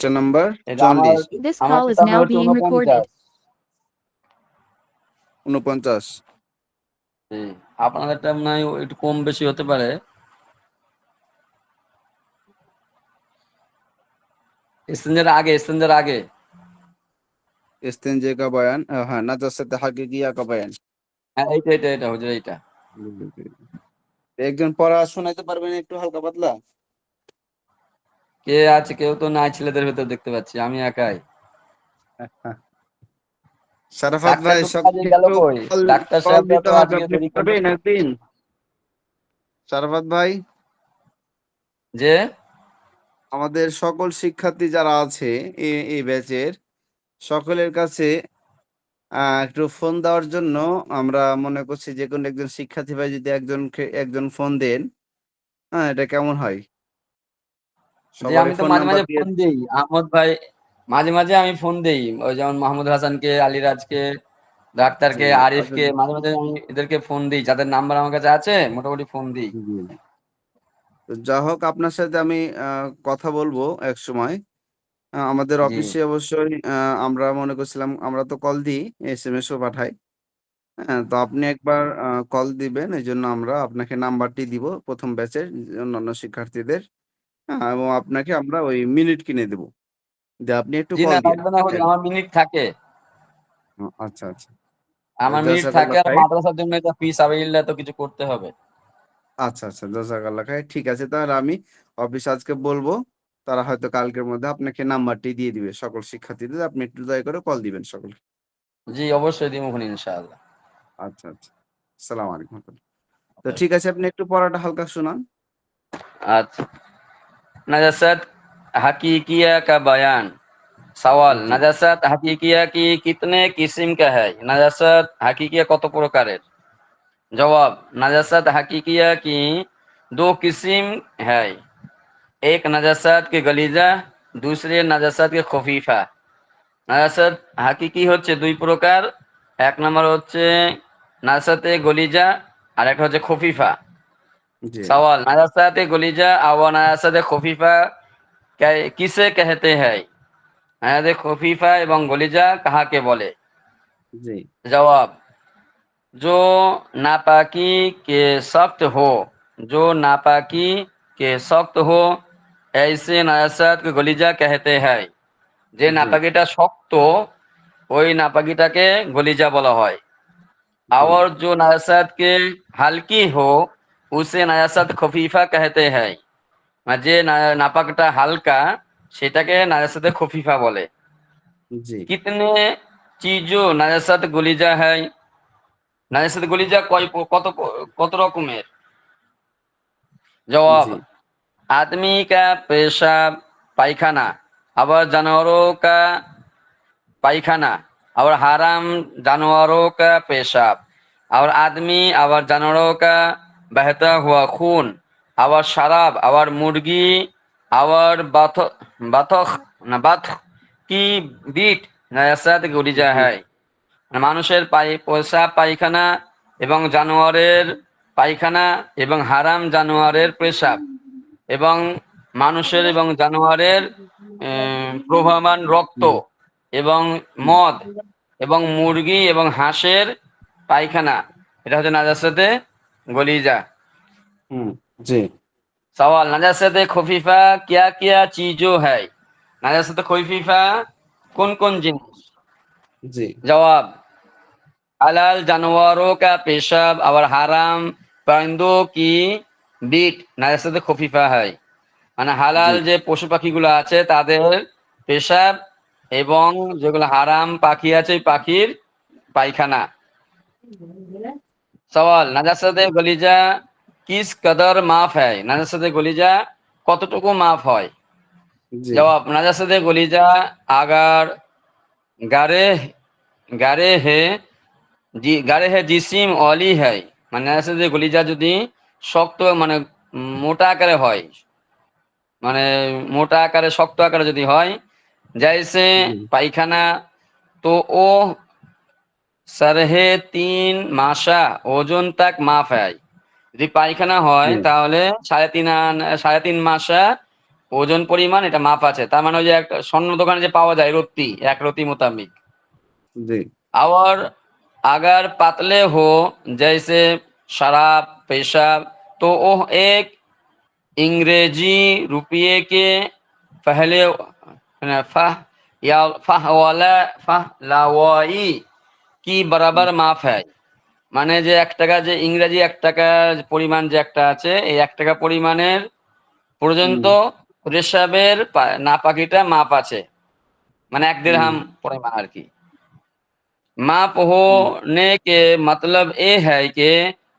পৃষ্ঠা নাম্বার এটা আমার 44 This আমার call is কিতাবে now হচ্ছে being recorded. 49 আপনাদেরটা মনে হয় একটু কম বেশি হতে পারে। ইস্তেঞ্জার আগে ইস্তেঞ্জা কা বয়ান, হ্যাঁ, নাজাসাত হাকিকিয়া কা বয়ান। হ্যাঁ, এটা হুজুর এইটা। একজন পড়া শোনাইতে পারবেন একটু হালকা পাতলা? কে আছে? কেউ তো নাই ছেলেদের ভেতর দেখতে পাচ্ছি, আমি একাই। সারাফাত ডাক্তার ভাই, তো কাজে সকলকে গেল একটু কই? ডাক্তার কল সাহেবরা দিতে তো হবে, আজকে আপনি দেরি করলো। পারবেন একদিন? সারাফাত ভাই, যে আমাদের সকল শিক্ষার্থী যারা আছে এই ব্যাচের সকলের কাছে একটু ফোন দেওয়ার জন্য আমরা মনে করছি, যে কোনো একজন শিক্ষার্থী ভাই যদি একজন ফোন দেন, হ্যাঁ, এটা কেমন হয়? যে সবারই আমি তো ফোন মাঝে নাম্বার মাঝে দিয়ে। ফোন দেই আহমদ ভাই, মাঝে মাঝে আমি ফোন দেই। ওই যেমন মাহমুদ হাসানকে, আলিরাজকে, জি, ডাক্তারকে, আচ্ছা, আরিফকে মাঝে মাঝে আমি এদেরকে ফোন দিই, যাদের নাম্বার আমার কাছে আছে মোটামুটি ফোন দিই। জি। তো যা হোক, আপনার সাথে আমি কথা বলবো এক সময়। আমাদের জি অফিসে অবশ্যই আমরা মনে করছিলাম, আমরা তো কল দিই, এসএমএসও পাঠাই। হ্যাঁ, তো আপনি একবার কল দিবেন, এই জন্য আমরা আপনাকে নাম্বারটি দিব প্রথম ব্যাচের অন্যান্য শিক্ষার্থীদের। হ্যাঁ, এবং আপনাকে আমরা ওই মিনিট কিনে দেবো, যে আপনি একটু জি কল না, দিয়েন। লাগবে না হুজুর, আমার মিনিট থাকে। আচ্ছা, আচ্ছা। আমার মিনিট থাকে, জাযাকাল্লাহ আর খাইর। মাদ্রাসার জন্য এটা ফি সাবিলিল্লাহ, তো কিছু করতে হবে। আচ্ছা, আচ্ছা, জাযাকাল্লাহ খাইর। ঠিক আছে, তাহলে আমি অফিসে আজকে বলবো, তারা হয়তো কালকের মধ্যে আপনাকে নাম্বারটি দিয়ে দিবে সকল শিক্ষার্থীদের। আপনি একটু দয়া করে কল দিবেন সকলকে। জি অবশ্যই দিমুখন ইনশাআল্লাহ। আচ্ছা, আচ্ছা। আসসালামু আলাইকুম। তো ঠিক আছে, আপনি একটু পড়াটা হালকা শোনান। अच्छा, नजासत हकीकिया का बयान। सवाल, জি, नजासत हकीकिया की कितने किस्म का है? नजासत हकीकिया कत प्रकारेर? जवाब, नजासत हकीकिया की दो किस्म है। एक नजासत के गलीजा, दूसरे नजासत के खफीफा। নাজাসাত হাকিকি হচ্ছে দুই প্রকার। এক নম্বর হচ্ছে নাজাসাতে গলিজা, আর একটা হচ্ছে খফিফা। জি, सवाल, नाजासात गलीजा और नाजासात खफीफा किसे कहते हैं? नाजासात खफीफा एवं गलीजा কাহাকে বলে? জি, जवाब, जो नापाकी के सख्त हो, जो नापाकी के सख्त हो ऐसे नाजासात के गलीजा कहते हैं। যে জি, নাপাকিটা শক্ত, ওই নাপাকিটাকে গলিজা বলা হয়। জি, और जो नाजासात के हल्की हो उसे नाजासात खफीफा कहते हैं। মানে যে নাপাকটা হালকা, সেটাকে নাজাসাতে খফিফা বলে। জি, কিতনে চিজো নাজাসাত গলিজা হয়? নাজাসাত গলিজা কত কত রকমের? जवाब, জি, आदमी का पेशाब पायखाना, আবার जानवरों का पायखाना, और हराम जानवरों का पेशाब, और आदमी और जानवरों का बहता हुआ खून, और शराब और मुर्गी और बाथख ना बाथ की बीट নাজাসাত গলিজা জি, হয়। মানুষের পেশাব পায়খানা এবং জানোয়ারের পায়খানা এবং হারাম জানোয়ারের পেশাব এবং মানুষের এবং জানোয়ারের প্রবাহমান রক্ত হুম, এবং মদ এবং মুরগি এবং হাঁসের পায়খানা, এটা হচ্ছে নাজাসাতে গলিজা। হুম, জি, सवाल, नाजासात खफीफा क्या क्या चीजों है? नाजासात खफीफा कौन कौन जिनिस? জি, जवाब, हलाल जानवरों का पेशाब और हराम परिंदों की बीट নাজাসাতে খফিফা হয়। মানে জি, হালাল যে পশু পাখিগুলো আছে তাদের পেশাব এবং যেগুলো হারাম পাখি আছে ওই পাখির পায়খানা। সওয়াল, নাজাসাতে গলিজা কিস কদর মাফ হয়? নাজাসাতে গলিজা কতটুকু মাফ হয়? জি, জবাব, নাজাসাতে গলিজা আগার গারে গারে হে গাড়ে হে জিসিম অলি হয়। মানে নাজাসাতে গলিজা যদি শক্ত মানে মোটা আকারে হয়, মানে মোটা আকারে শক্ত আকারে যদি হয়, जैसे জি, পায়খানা, তো ও সারহে 3 মাসা ওজন তাক মাফ হয়। যদি পায়খানা হয় জি, তাহলে 3.5 মাসা ওজন পরিমাণ এটা মাপ আছে। তার মানে ওই যে একটা স্বর্ণ দোকানে যে পাওয়া যায় রত্তি, এক রত্তি মোতাबिक। জি और अगर पतले हो जैसे शराब पेशाब तो वो एक इंग्रेजी रुपये के पहले फह या फह वाला फह लावाई की बराबर माप है। মানে যে 1 টাকা যে ইংরেজি 1 টাকার পরিমাণ যে একটা আছে এই 1 টাকা পরিমাণের পর্যন্ত হুম রেশাবের নাপাকিটা মাপ আছে, মানে 1 হুম দিরহাম পরিমাণ আর কি। माप হুম होने के मतलब ये है कि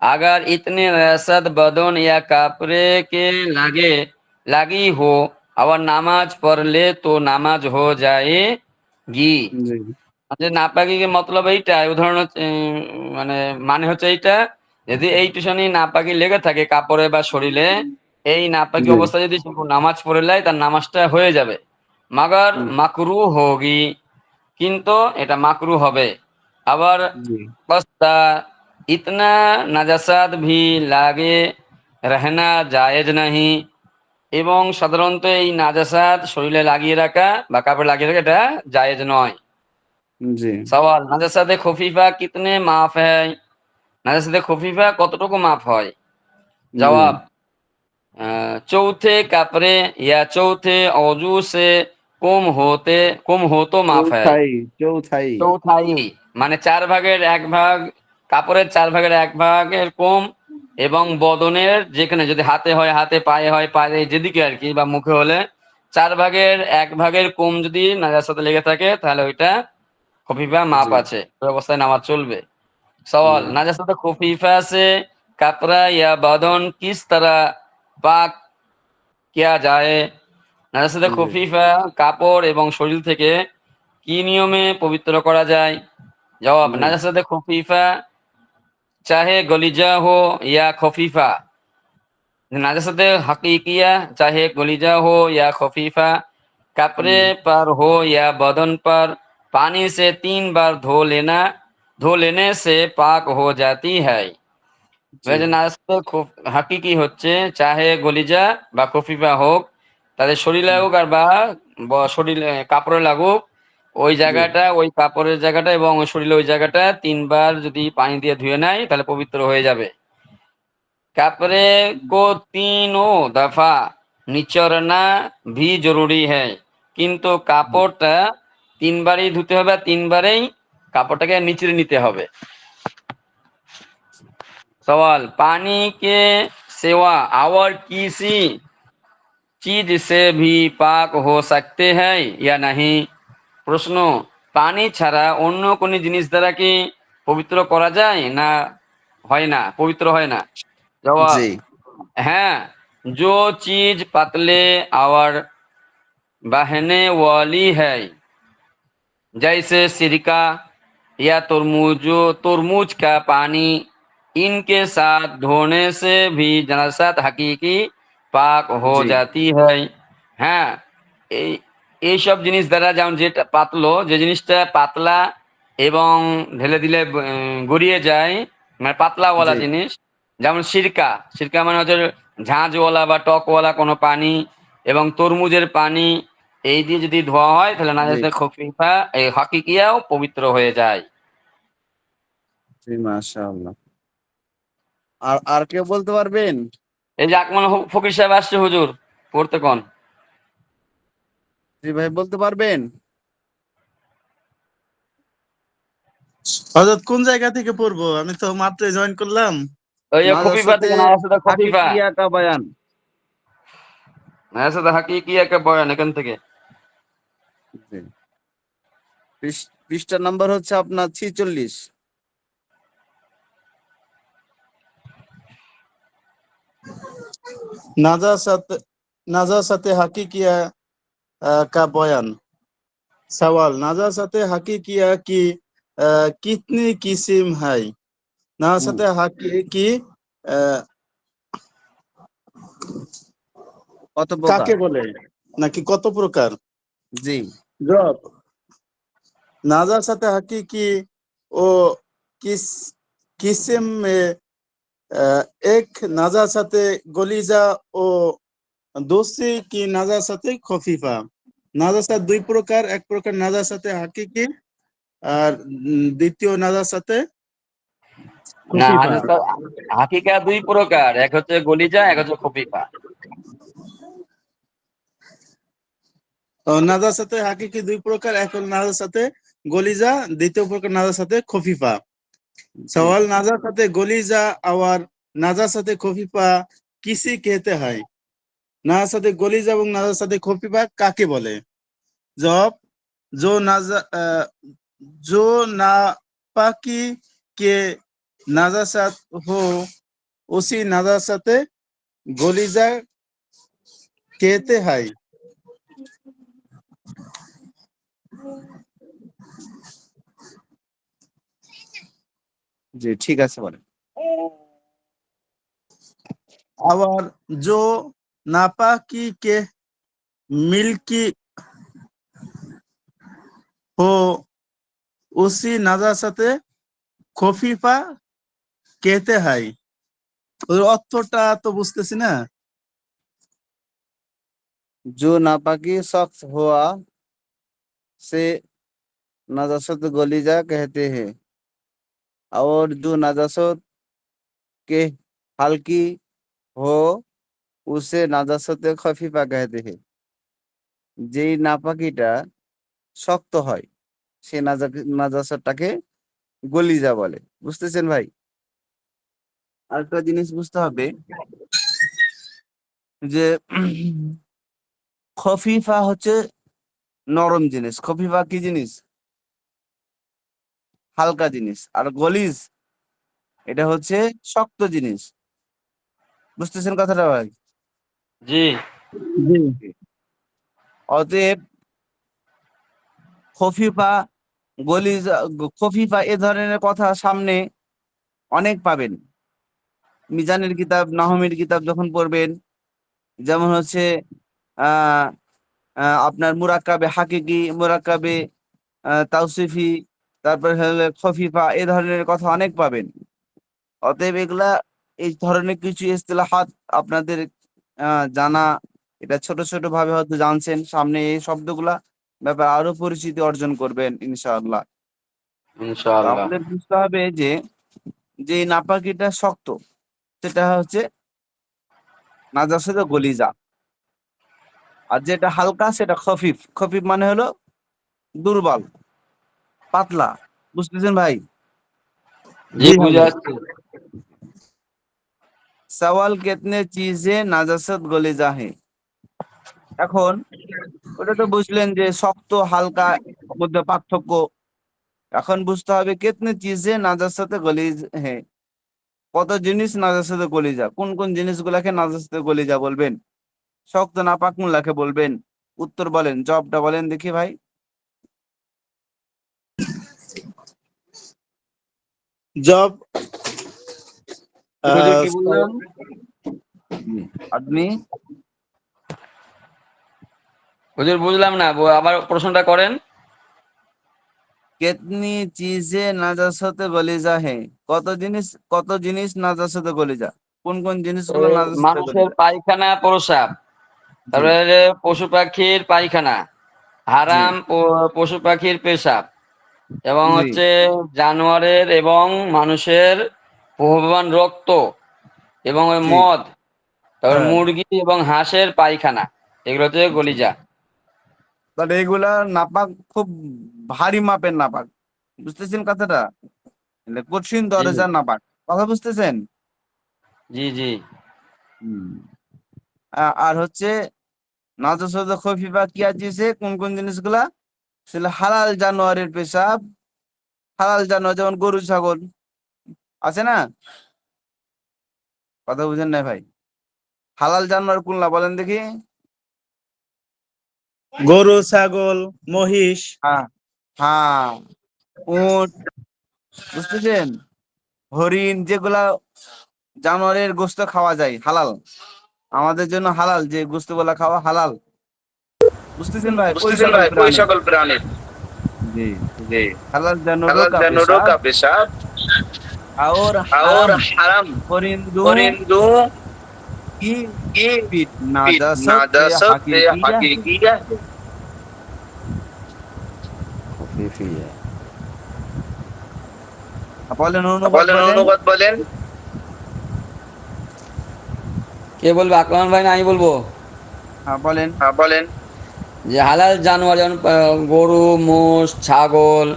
अगर इतने रसद बदन या कपड़े के लगी हो और नमाज पढ़ ले तो नमाज हो जाएगी। জি যে নাপাকি মতলব এইটাই, উদাহরণ হচ্ছে মানে মানে হচ্ছে এইটা, যদি এই টিউশনি নাপাকি লেগে থাকে কাপড়ে বা শরীরে, এই নাপাকি জি অবস্থায় যদি সে নামাজ পড়ে নেয় তার নামাজটা হয়ে যাবে। মাগার হুম মাকরু হোগি, কিন্তু এটা মাকরু হবে। আবার জি बस्ता इतना नाजासात भी लागे रहना জায়েজ नहीं, এবং সাধারণত এই নাজাসাত শরীরে লাগিয়ে রাখা বা কাপড়ে লাগিয়ে রাখা এটা জায়েজ নয়। জি সওয়াল, নাজাসাতে খফিফা কিতনে মাফ হয়? নাজাসাতে খফিফা কতটুকু মাফ হয়? জি জবাব, चौथे कपड़े या चौथे औजू से कम हो तो माफ है। চৌথাই চৌথাই চৌথাই মানে 4 ভাগের 1 ভাগ, কাপড়ের 4 ভাগের 1 ভাগের কম, এবং বদনের যেখানে যদি হাতে হয় হাতে, পায়ে হয় পায়ে, যেদিকে আর কি, বা মুখে হলে 4 ভাগের 1 ভাগের কম যদি নাজার সাথে লেগে থাকে তাহলে ওইটা খফিফা মাপ জি আছে, ওই অবস্থায় নামাজ চলবে। सवाल, জি नाजासत खुफीफा से कपड़ा या बदन किस तरह पाक किया जाए? नाजासत জি खुफीफा কাপড় এবং শরীর থেকে কি নিয়মে পবিত্র করা যায়? জবাব, জি নাজাসাতে খুফিফা चाहे गलीजा हो या खफीफा, नाजासाते हकीकिया चाहे गलीजा हो या खफीफा, कपड़े হুম पर हो या बदन पर पानी से 3 बार धो लेने से पाक हो जाती है। জি নাজাসাতে হাকিকি হচ্ছে চাহে গলিজা বা খফিফা হোক, তাদের শরীরে হুম লাগুক আর বা শরীরে কাপড়ে লাগুক, ওই জি জায়গাটা, ওই কাপড়ের জায়গাটা এবং ওই শরীরে ওই জায়গাটা 3 বার যদি পানি দিয়ে ধুয়ে নেয় তাহলে পবিত্র হয়ে যাবে। कपड़े को तीनों दफा নিচড়না ভি জরুরি হ্যায়, কিন্তু কাপড়টা 3 বারই ধুতে হবে, আর 3 বারেই কাপড়টাকে নিচড়ে নিতে হবে। सवाल, पानी के सिवा और किसी चीज से भी पाक हो सकते हैं या नहीं? প্রশ্ন, পানি ছাড়া অন্য কোন জিনিস দ্বারা কি পবিত্র করা যায় না হয় না, পবিত্র হয় না? জবাব, জি হ্যাঁ, जो चीज पतले और बहने वाली है जैसे सिरका या तरबूज का पानी, इनके साथ धोने से भी जनासात हकीकी पाक हो জি जाती है। হ্যাঁ, এই এইসব জিনিস দ্বারা, যেমন যেটা পাতলো, যে জিনিসটা পাতলা এবং ঢেলে দিলে গড়িয়ে যায়, মানে পাতলাওয়ালা জি জিনিস, যেমন সিরকা, সিরকা মানে হচ্ছে ঝাঁঝওয়ালা বা টকওয়ালা কোনো পানি, এবং তরমুজের পানি, এই দিয়ে যদি ধোয়া হয় তাহলে জি নাজাতে খফিফা এই হাকিকিয়াও পবিত্র হয়ে যায়। জি মাশাআল্লাহ। আর আর কেউ বলতে পারবেন? এই যে আকমল ফকির সাহেব আসছে হুজুর, পড়তে কোন। জি ভাই বলতে পারবেন? হযরত কোন জায়গা থেকে পড়বো? আমি তো মাত্র জয়েন করলাম। ওই যে খফিফা মাদ্রাসাতে থেকে, নাজাতে খফিফা, হাকিকিয়া কা বায়ান। নাজাতে হাকিকিয়া কে বয়ান, এখান থেকে। জি পৃষ্ঠা নাম্বার হচ্ছে আপনার 46। नाजासत नाजासत हकीकिया का बयान। सवाल, नाजासत हकीकिया की कितनी किस्म है? হুম नाजासत हकीकी কত প্রকার? কাকে বলে নাকি কত প্রকার? জি জবাব, नाजासत हकीकी ओ किस किस्म में एक नाजासत गलीजा ओ दूसरी की नाजासाते खफीफा। नाजासात দুই প্রকার, এক প্রকার নাজাসাতে হাকিকি আর দ্বিতীয় নাজাসাতে না, খফিফা। নাজাসাত হাকিকা দুই প্রকার, এক হচ্ছে গলিজা, এক হচ্ছে খফিফা। নাজাসাতে হাকিকি দুই প্রকার, এক হল নাজাসাতে গলিজা, দ্বিতীয় প্রকার নাজাসাতে খফিফা। सवाल नाजासाते गलीजा और नाजासाते खफीफा किसी कहते हैं? नाजासाते गलीजा এবং नाजासाते खफीफा काके बोले? जवाब जो नापाकी के नाजासात हो उसी नाजासाते गलीजा कहते हैं। জি ঠিক আছে বলেন। और जो नापाकी के मिल्की हो उसी नाजासाते खफीफा कहते हैं। ওর অর্থটা তো বুঝতেছি না। जो नापाकी सख्त हुआ से नजासत गलीजा कहते हैं और जो नजासत के हल्की हो उसे नजासत खफीफा कहते हैं। যেই নাপাকিটা শক্ত হয় সে নাজাসাতটাকে গলিজা বলে। বুঝতেছেন ভাই? আরেকটা জিনিস বুঝতে হবে যে খফিফা হচ্ছে নরম জিনিস, খফিফা কি জিনিস? হালকা জিনিস। আর গলিজ এটা হচ্ছে শক্ত জিনিস। বুঝতেছেন কথাটা ভাই? জি। অতএব খফিফা গলিজা খফিফা এ ধরনের কথা সামনে অনেক পাবেন। মিজানের কিতাব, নাহমির কিতাব যখন পড়বেন, যেমন হচ্ছে আহ আপনার মুরাক্কাবে হাকিকি, মুরাক্কাবে তাওসিফি, তারপরে হলো খফিফা, এ ধরনের কথা অনেক পাবেন। অতএব এগুলা এই ধরনের কিছু ইস্তিলাহাত আপনাদের জানা, এটা ছোট ছোট ভাবে হয়তো জানছেন, সামনে এই শব্দগুলা ব্যাপারে আরো পরিচিতি অর্জন করবেন ইনশাআল্লাহ। তো ইনশাআল্লাহ। আমাদের বুঝতে হবে যে যে নাপাকিটা শক্ত সেটা হচ্ছে নাজাসাতে গলিজা, আর যেটা হালকা সেটা খফিফ। খফিফ মানে হলো দুর্বল, পাতলা। বুঝতেছেন ভাই? জি, বুঝে আসছি। সওয়াল কিতনে চিজে নাজাসাত গলিজা হে। এখন ওটা তো বুঝলেন যে শক্ত হালকা মধ্যে পার্থক্য। এখন বুঝতে হবে কিতনে চিজে নাজাসাতে গলিজ হে, কত জিনিস নাজাসাতে গলিজা, কোন কোন জিনিসগুলাকে নাজাসাতে গলিজা বলবেন, শক্ত নাপাক কোনগুলাকে বলবেন। উত্তর বলেন, জবাবটা বলেন দেখি ভাই। जब হুজুর কি বললাম? আপনি হুজুর বুঝলাম না, আবার প্রশ্নটা করেন। কিতনি চিজে নাজাসাতে গলিজা হে, কত জিনিস নাজাসাতে গলিজা, কোন কোন জিনিসগুলো এই নাজাসাতে মানুষের গলিজা। পায়খানা, প্রস্রাব, জি তারপরে পশু পাখির পায়খানা, জি হারাম পশু পাখির পেশাব, এবং জি হচ্ছে জানোয়ারের এবং মানুষের প্রবাহমান রক্ত, এবং ওই জি মদ, তারপর হ্যাঁ, মুরগি এবং হাঁসের পায়খানা, এগুলো হচ্ছে গলিজা। তাহলে এগুলা নাপাক, খুব ভারী মাপের নাপাক। বুঝতেছেন কথাটা? মানে কঠিন জি দরজার নাপাক। কথা বুঝতেছেন? জি জি। হুম। আর হচ্ছে নাজাসাত খফিফা কি আছে, কোন কোন জিনিসগুলা? সেটা হালাল জানোয়ারের পেশাব, হালাল জানোয়ার যেমন গরু ছাগল আছে না? কথা বুঝেন না ভাই? হালাল জানোয়ার কোনলা বলেন দেখি? গরু, ছাগল, মহিষ। হ্যাঁ হ্যাঁ, উট, বুঝতেছেন? হরিণ, যেগুলা জানোয়ারের গোশত খাওয়া যায়, হালাল, আমাদের জন্য হালাল, যে গোশতগুলা খাওয়া হালাল। বুঝতেছেন ভাই? ওই বুঝতেছেন সকল ভাই, ওই প্রাণীর। সকল প্রাণীর। জি, জি, হালাল জানোয়ারও হালাল কা জানোয়ারও পেশাব का पेशाब और और हराम हराम परिंदों परिंदों की की फिर नाजासत नाजासत हकीकिया हकीकिया खुफिफिया। বলেন অনুবাদ বলেন বলেন। অনুবাদ বলেন। কে বলবে? আকরাম ভাই না আমি বলবো? হ্যাঁ বলেন। হ্যাঁ বলেন। যে হালাল জানোয়ার যেমন গরু, মোষ, ছাগল,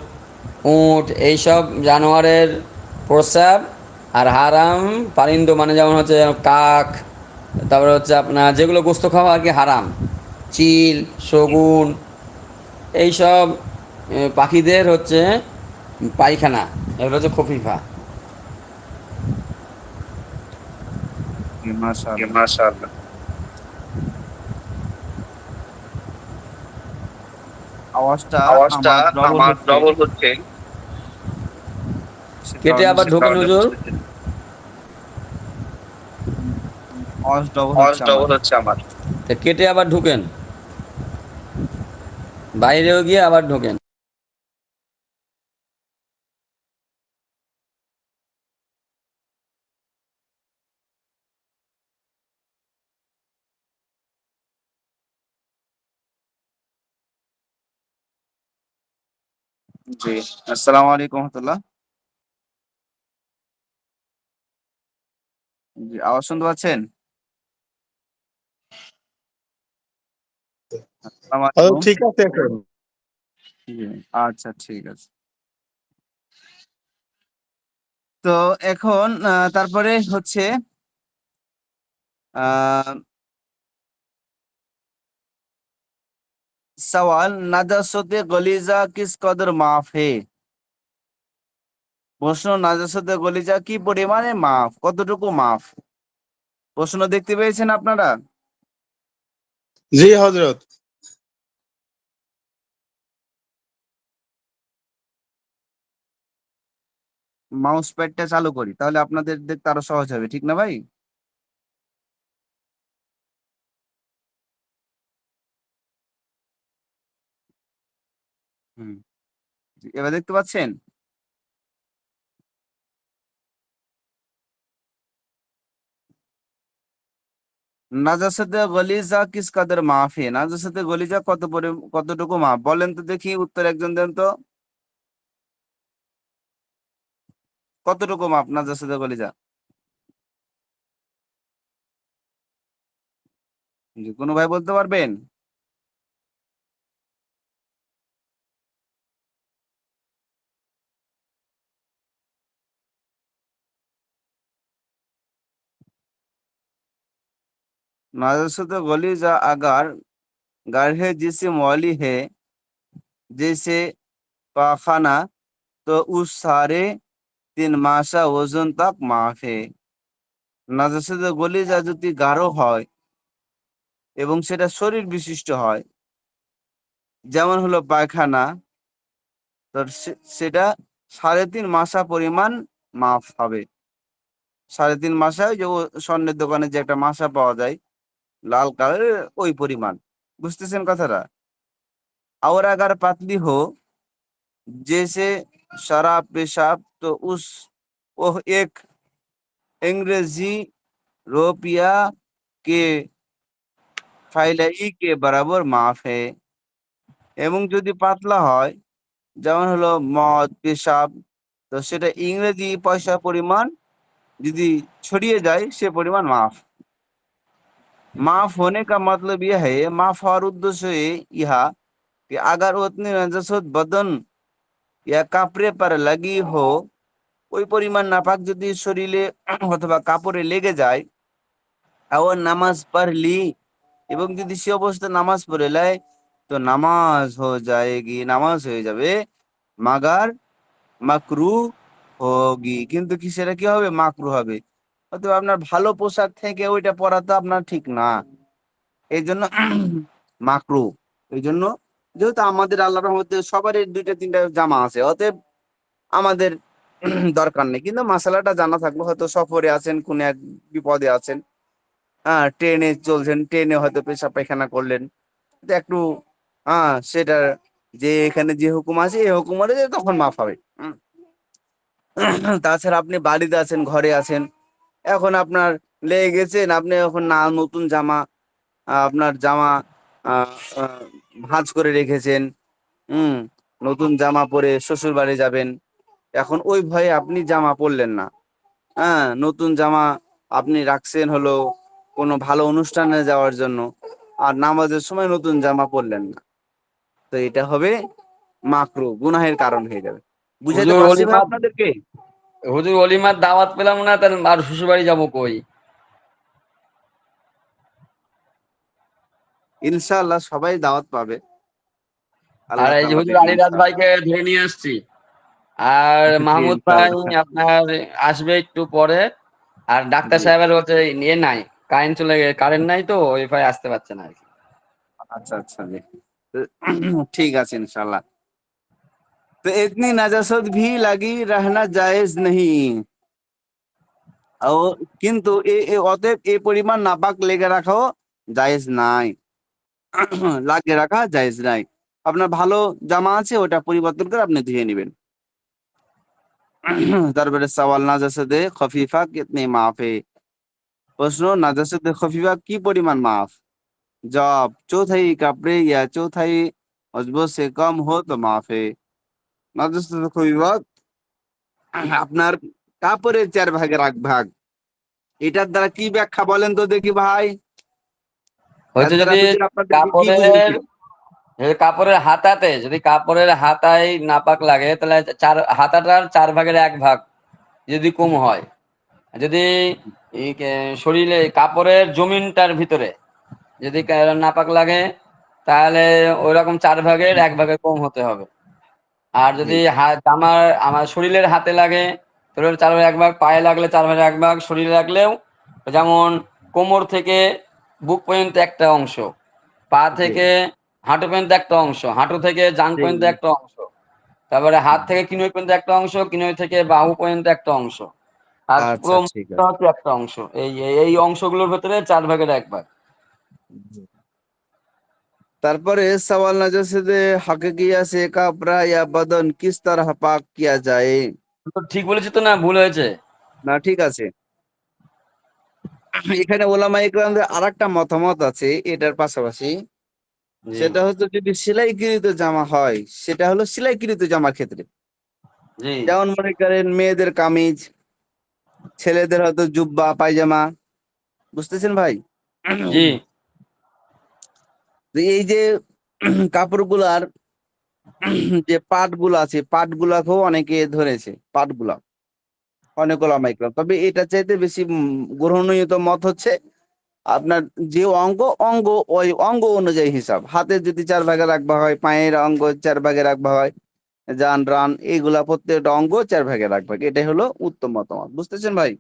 উট, এইসব জানোয়ারের প্রস্রাব, আর হারাম পারিন্দ মানে যেমন হচ্ছে কাক, তারপরে হচ্ছে আপনার যেগুলো গোস্ত খাওয়া আর কি হারাম, চিল, শগুন, এইসব পাখিদের হচ্ছে পায়খানা, এগুলো হচ্ছে খফিফা। মাশাআল্লাহ। মাশাআল্লাহ। আওয়াজটা আওয়াজটা আমার ডবল আমার হচ্ছে, ডবল হচ্ছে। সে কেটে কারণে আবার ঢোকেন হুজুর। আওয়াজ ডবল আওয়াজ হচ্ছে আমার। ডবল হচ্ছে আমার। তা কেটে আবার ঢোকেন, বাইরেও গিয়ে আবার ঢোকেন। জি, আসসালামু আলাইকুম রহমতুল্লাহ। জি, আওয়াজ শুনতে পাচ্ছেন? আসসালামু আলাইকুম। ঠিক আছে এখন। জি, আচ্ছা ঠিক আছে। তো এখন তারপরে হচ্ছে আহ सवाल नाजासते गलीजा किस कदर माफ है। প্রশ্ন নাজাসতে গলিজা কি পরিমাণে মাফ, কতটুকু মাফ। প্রশ্ন দেখতে পেয়েছেন আপনারা? জি হযরত। মাউস প্যাডটা চালু করি তাহলে আপনাদের দেখতে আরো সহজ হবে, ঠিক না ভাই? হুম, জি, এবার দেখতে পাচ্ছেন? নাজাসাতে গলিজা কিস কাদের মাফ হে, নাজাসাতে গলিজা কতটুকু মাফ বলেন তো দেখি, উত্তর একজন দেন তো। কতটুকু মাফ নাজাসাতে গলিজা? জি, কোনো ভাই বলতে পারবেন? नाजासत गलीजा अगर गाढ़े जिस्म वाली है जैसे पाखाना तो उस सारे 3 मासा वजन तक माफ है। নাজাসত গলিজা যদি গাঢ় হয় এবং সেটা শরীর বিশিষ্ট হয়, যেমন হলো পায়খানা, তো সেটা 3.5 মাসা পরিমাণ মাফ হবে। 3.5 মাসা, ওই যে স্বর্ণের দোকানে যে একটা মাসা পাওয়া যায় লাল কালারের, ওই পরিমাণ। বুঝতেছেন কথাটা? और अगर पतली हो जैसे शराब पेशाब तो उस वह एक अंग्रेजी रुपया के फाइलाई के बराबर माफ है। এবং যদি পাতলা হয়, যেমন হলো মদ, পেশাব, তো সেটা ইংরেজি পয়সা পরিমাণ যদি ছড়িয়ে যায় সে পরিমাণ माफ। माफ होने का मतलब यह है, माफ হওয়ার উদ্দেশ্য यह कि अगर उतनी नजासत बदन या कपड़े पर लगी हो, ওই পরিমাণ নাপাক যদি শরীরে অথবা কাপড়ে লেগে যায়, আবার নামাজ পড়লি, এবং যদি সে অবস্থা নামাজ পড়ে লাই তো নামাজ হয়ে যায়গি, নামাজ হয়ে যাবে, মাগার মাকরু হোগি, কিন্তু কি সেটা কি হবে? মাকরু হবে। অথবা আপনার ভালো পোশাক থেকে ওইটা পরা তো আপনার ঠিক না, এই জন্য মাকরু। এই জন্য যেহেতু আমাদের আল্লাহর রহমতে সবারই 2টা 3টা জামা আছে, অতএব আমাদের দরকার নেই, কিন্তু মাসালাটা জানা থাকলো। হয়তো সফরে আছেন, কোন এক বিপদে আছেন, হ্যাঁ ট্রেনে চলছেন, ট্রেনে হয়তো পেশাব পায়খানা করলেন, তো একটু সেটা যে এখানে যে হুকুম আছে এই হুকুম অনুযায়ী তখন মাফ হবে। তাছাড়া আপনি বাড়িতে আছেন, ঘরে আছেন, এখন আপনার লেগে গেছেন, আপনি এখন না নতুন জামা, আপনার জামা আহ, আহ, ভাঁজ করে রেখেছেন, হুম, নতুন জামা পরে শ্বশুর বাড়ি যাবেন, এখন ওই ভয়ে আপনি জামা পরলেন না। হ্যাঁ, নতুন জামা আপনি রাখছেন হলো কোনো ভালো অনুষ্ঠানে যাওয়ার জন্য, আর নামাজের সময় নতুন জামা পরলেন না, তো এটা হবে মাকরু, গুনাহের কারণ হয়ে যাবে। বুঝাইতে হুজুর পারছি ভাই অলিমাত আপনাদেরকে? হুজুর অলিমার দাওয়াত পেলাম না, তাহলে আর শ্বশুর বাড়ি যাবো কই? ইনশাআল্লাহ সবাই দাওয়াত পাবে, আর আল্লাহ এই যে তাআলা হুজুর দেখে আলিরাজ ইনশাআল্লাহ। ভাইকে ধরে নিয়ে আসছি, আর জি মাহমুদ ভাই ইনশাআল্লাহ। আপনার আসবে একটু পরে। আর ডাক্তার জি, সাহেবের হচ্ছে ইয়ে নাই, কারেন্ট নাই, তো ওইফাই আসতে পারছে না আর কি। আচ্ছা আচ্ছা জি। তো ঠিক আছে ইনশাআল্লাহ। तो इतनी नजासत भी लगी रहना जायज नहीं, ও কিন্তু অতএব এই পরিমাণ নাপাক লেগে রাখাও জায়েজ নাই। লাগিয়ে রাখা জায়েজ নাই। আপনার ভালো জামা আছে, ওটা পরিবর্তন করে আপনি ধুয়ে নেবেন। তারপরে সওয়াল, নাজাসাতে খফিফা কিতনে মাফে, প্রশ্ন, নাজাসাতে খফিফা কি পরিমাণ মাফ? जवाब, चौथाई कपड़े या चौथाई अजबो से कम हो तो माफ है। नाजासाते खफिफा আপনার কাপড়ের 4 ভাগের 1 ভাগ। এটার দ্বারা কি ব্যাখ্যা বলেন তো দেখি ভাই? এর হয়তো দ্বারা যদি হুজুর আপনাদেরকে কি কাপড়ের বুঝিয়েছেন? কাপড়ের হাতাতে, যদি কাপড়ের হাতায় নাপাক লাগে, তাহলে হাতাটার 4 ভাগের 1 ভাগ যদি কম হয়। যদি শরীরে কাপড়ের জমিনটার ভিতরে যদি নাপাক লাগে, তাহলে ওইরকম 4 ভাগের 1 ভাগে কম হতে হবে। আর জি, যদি আমার শরীরের হাতে লাগে, তাহলে 4 ভাগের 1 ভাগ, পায়ে লাগলে 4 ভাগের 1 ভাগ, শরীরে লাগলেও যেমন কোমর থেকে বুক পর্যন্ত একটা অংশ, পা জি, থেকে হাঁটু পর্যন্ত একটা অংশ, হাঁটু থেকে জাং জি। পর্যন্ত একটা অংশ, তারপরে হাত থেকে কিনুই পর্যন্ত একটা অংশ, কিনুই থেকে বাহু পর্যন্ত একটা অংশ, আর আচ্ছা পুরো ঠিক মুখটা আছে। হচ্ছে একটা অংশ। এই অংশগুলোর ভেতরে 4 ভাগের 1 ভাগ। জি। তারপরে সওয়াল, নাজাসাতে হাকিকিয়া সে কাপড়া या बदन किस तरह पाक किया जाए? তো ঠিক বলেছি তো, না ভুল হয়েছে? না ঠিক আছে। এখানে ওলামা ইকরামদের আরেকটা মতামত আছে এটার পাশাপাশি। জি, সেটা হচ্ছে যদি সেলাইকৃত জামা হয়, সেটা হলো সেলাইকৃত জামার ক্ষেত্রে। জি, যেমন মনে করেন মেয়েদের কামিজ, ছেলেদের হয়তো জুব্বা পায়জামা, বুঝতেছেন ভাই? জি, তো এই যে কাপড়গুলার যে পাটগুলো আছে, পাটগুলাকেও অনেকে ধরেছে, পাটগুলা অনেক ওলামা ইকরাম। তবে এটা চাইতে বেশি গ্রহণীয় মত হচ্ছে আপনার যে অঙ্গ ওই অঙ্গ অনুযায়ী হিসাব। হাতের যদি 4 ভাগে 1 ভাগ হয়, পায়ের অঙ্গ 4 ভাগে 1 ভাগ হয়, জান রান এইগুলা প্রত্যেকটা অঙ্গ 4 ভাগে 1 ভাগ, এটাই হলো উত্তম মতামত। বুঝতেছেন ভাই?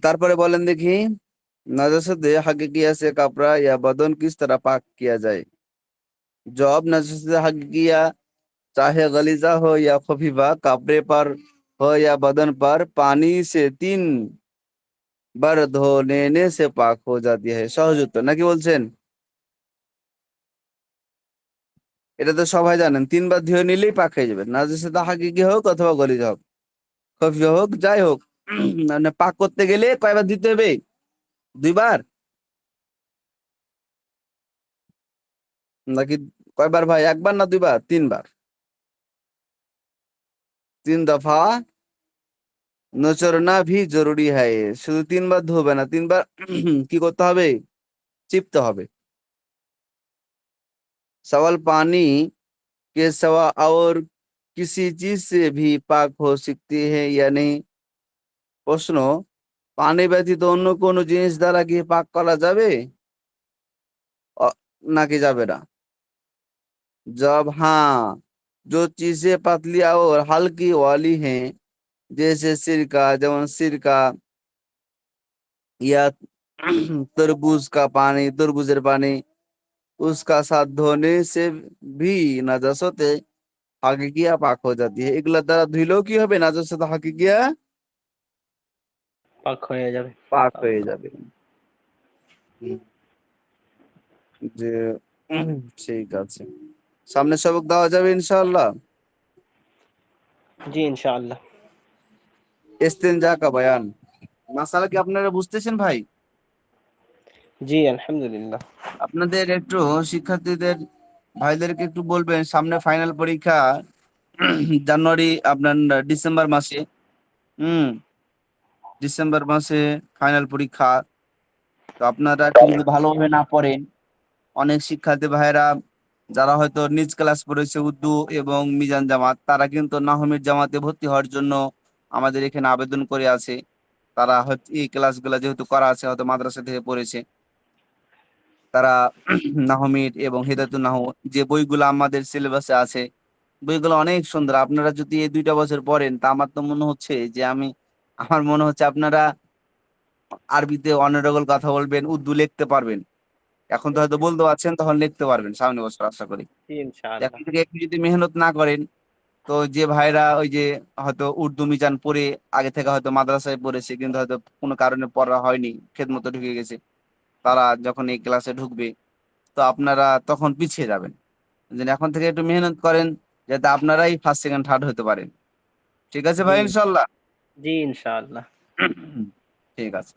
তারপরে বলেন দেখি, नजासत हकीकिया से कपड़ा या बदन किस तरह पाक किया जाए? जवाब, नजासत हकीकिया चाहे गलीजा हो या खफीफा, कपड़े पर हो या बदन पर, पानी से 3 बार धो लेने से पाक हो जाती है। সহজ উত্তর নাকি বলছেন? এটা তো সবাই জানেন, 3 বার ধুয়ে নিলেই পাক হয়ে যাবে। নাজাসত হাকিকি হোক অথবা গলিজা হোক, খফিফা হোক, যাই হোক, মানে পাক করতে গেলে কয়বার দিতে হবে? 2 বার নাকি কয়বার ভাই? 1 বার না 2 বার? 3 বার। 3 দফা নচরনা ভি জরুরি হ্যায়। শুধু 3 বার ধোবে না, 3 বার কি করতে হবে? চিপতে হবে। सवाल, पानी के सिवा और किसी चीज से भी पाक हो सकती है या नहीं? প্রশ্ন, পানি ব্যতীত অন্য কোনো জিনিস দ্বারা কি পাক করা যাবে নাকি যাবে না? जवाब, हाँ, जो चीजें पतली और हल्की वाली हैं, जैसे सिरका, যেমন সিরকা, या तरबूज का पानी, तरबूजेर पानी, उसका साथ धोने से भी नाजासत হাকিকিয়া পাক হয়ে যাতি है। এগুলা দ্বারা ধুইলেও কি হবে? নাজাসত হাকিকিয়া পাক হয়ে যাবে। পাক হয়ে যাবে। যে ঠিক আছে, সামনে সবক দেওয়া যাবে ইনশাআল্লাহ। জি ইনশাআল্লাহ। ইস্তেঞ্জা কা বয়ান। মাসালা কি আপনারা বুঝতেছেন ভাই? জি আলহামদুলিল্লাহ। আপনাদের একটু শিক্ষার্থীদের ভাইদেরকে একটু বলবেন, সামনে ফাইনাল পরীক্ষা জানুয়ারি আপনার ডিসেম্বর মাসে, হুম, ডিসেম্বর মাসে ফাইনাল পরীক্ষা। তো আপনারা একটু যদি ভালোভাবে না পড়েন, অনেক শিক্ষার্থী ভাইয়েরা যারা হয়তো নিজ ক্লাস পড়েছে উর্দু এবং মিজান জামাত, তারা কিন্তু নাহমির জামাতে ভর্তি হওয়ার জন্য আমাদের এখানে আবেদন করে আছে। তারা হয়তো এই ক্লাসগুলো যেহেতু করা আছে, হয়তো মাদ্রাসা থেকে পড়েছে, তারা নাহমির এবং হিদায়াতুন নাহু যে বইগুলো আমাদের সিলেবাসে আছে, বইগুলো অনেক সুন্দর। আপনারা যদি এই 2টা বছর পড়েন, তা আমার তো মনে হচ্ছে যে আমার মনে হচ্ছে আপনারা আরবিতে অনারেবল কথা বলবেন, উর্দু লিখতে পারবেন। এখন তো হয়তো বলতে পারছেন, তখন লিখতে পারবেন সামনে বছর আশা করি। জি ইনশাআল্লাহ। এখন থেকে একটু যদি মেহনত না করেন, তো যে ভাইরা ওই যে হয়তো উর্দু মিজান পড়ে আগে থেকে হয়তো মাদ্রাসায় পড়েছে, কিন্তু হয়তো কোনো কারণে পড়া হয়নি, খেদমতে ঢুকে গেছে, তারা যখন এই ক্লাসে ঢুকবে, তো আপনারা তখন পিছিয়ে যাবেন। যেন এখন থেকে একটু মেহনত করেন, যাতে আপনারাই ফার্স্ট সেকেন্ড থার্ড হতে পারেন। ঠিক আছে জি ভাই, ইনশাল্লাহ। জি ইনশাআল্লাহ। ঠিক আছে।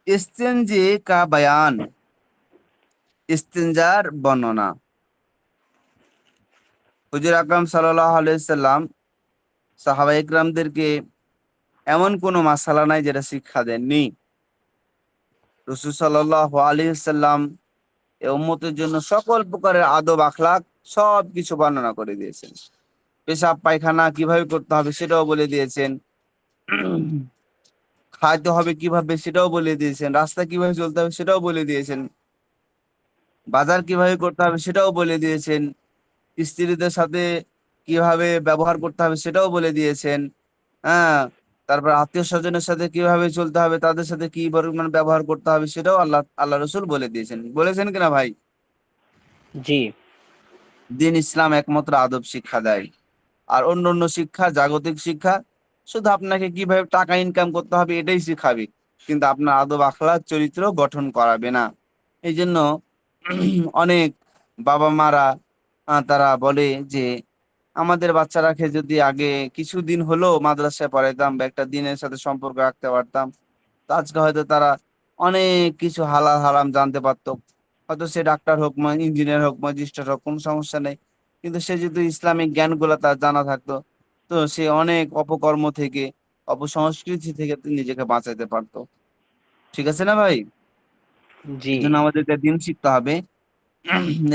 ইস্তেঞ্জে কা বয়ান, ইস্তেঞ্জার বর্ণনা। হুজুর আকরাম সাল্লাল্লাহু আলাইহি সাল্লাম সাহাবা ইকরামদেরকে এমন কোনো মাসালা নাই যেটা শিক্ষা দেননি। রাসূল সাল্লাল্লাহু আলাইহি সাল্লাম এই উম্মতের জন্য সকল প্রকারের আদব আখলাক সব কিছু বর্ণনা করে দিয়েছেন। পেশাব পায়খানা কিভাবে করতে হবে সেটাও বলে দিয়েছেন, খাইতে হবে কিভাবে সেটাও বলে দিয়েছেন, রাস্তা কিভাবে চলতে হবে সেটাও বলে দিয়েছেন, বাজার কিভাবে করতে হবে সেটাও বলে দিয়েছেন, স্ত্রীদের সাথে কিভাবে ব্যবহার করতে হবে সেটাও বলে দিয়েছেন। হ্যাঁ, তারপর আত্মীয় স্বজনের সাথে কিভাবে চলতে হবে, তাদের সাথে কি পরিমাণ ব্যবহার করতে হবে সেটাও আল্লাহ রসুল বলে দিয়েছেন। বলেছেন কিনা ভাই? জি দিন ইসলাম একমাত্র আদব শিক্ষা দেয়। আর অন্য অন্য শিক্ষা, জাগতিক শিক্ষা, শুধু আপনাকে কিভাবে টাকা ইনকাম করতে হবে এটাই শিখাবে, কিন্তু আপনার আদব আখলাক চরিত্র গঠন করাবে না। এই জন্য অনেক বাবা মারা তারা বলে যে আমাদের বাচ্চারাকে যদি আগে কিছুদিন হলেও মাদ্রাসায় পড়াইতাম বা একটা দিনের সাথে সম্পর্ক রাখতে পারতাম, তো আজকে হয়তো তারা অনেক কিছু হালাল হারাম জানতে পারতো। হয়তো সে ডাক্তার হোক, ইঞ্জিনিয়ার হোক, ম্যাজিস্ট্রেট হোক, কোনো সমস্যা নেই, কিন্তু সে যদি ইসলামিক জ্ঞানগুলো তার জানা থাকতো, তো সে অনেক অপকর্ম থেকে, অপসংস্কৃতি থেকে নিজেকে বাঁচাতে পারতো। ঠিক আছে না ভাই? জি এই জন্য আমাদেরকে দিন শিখতে হবে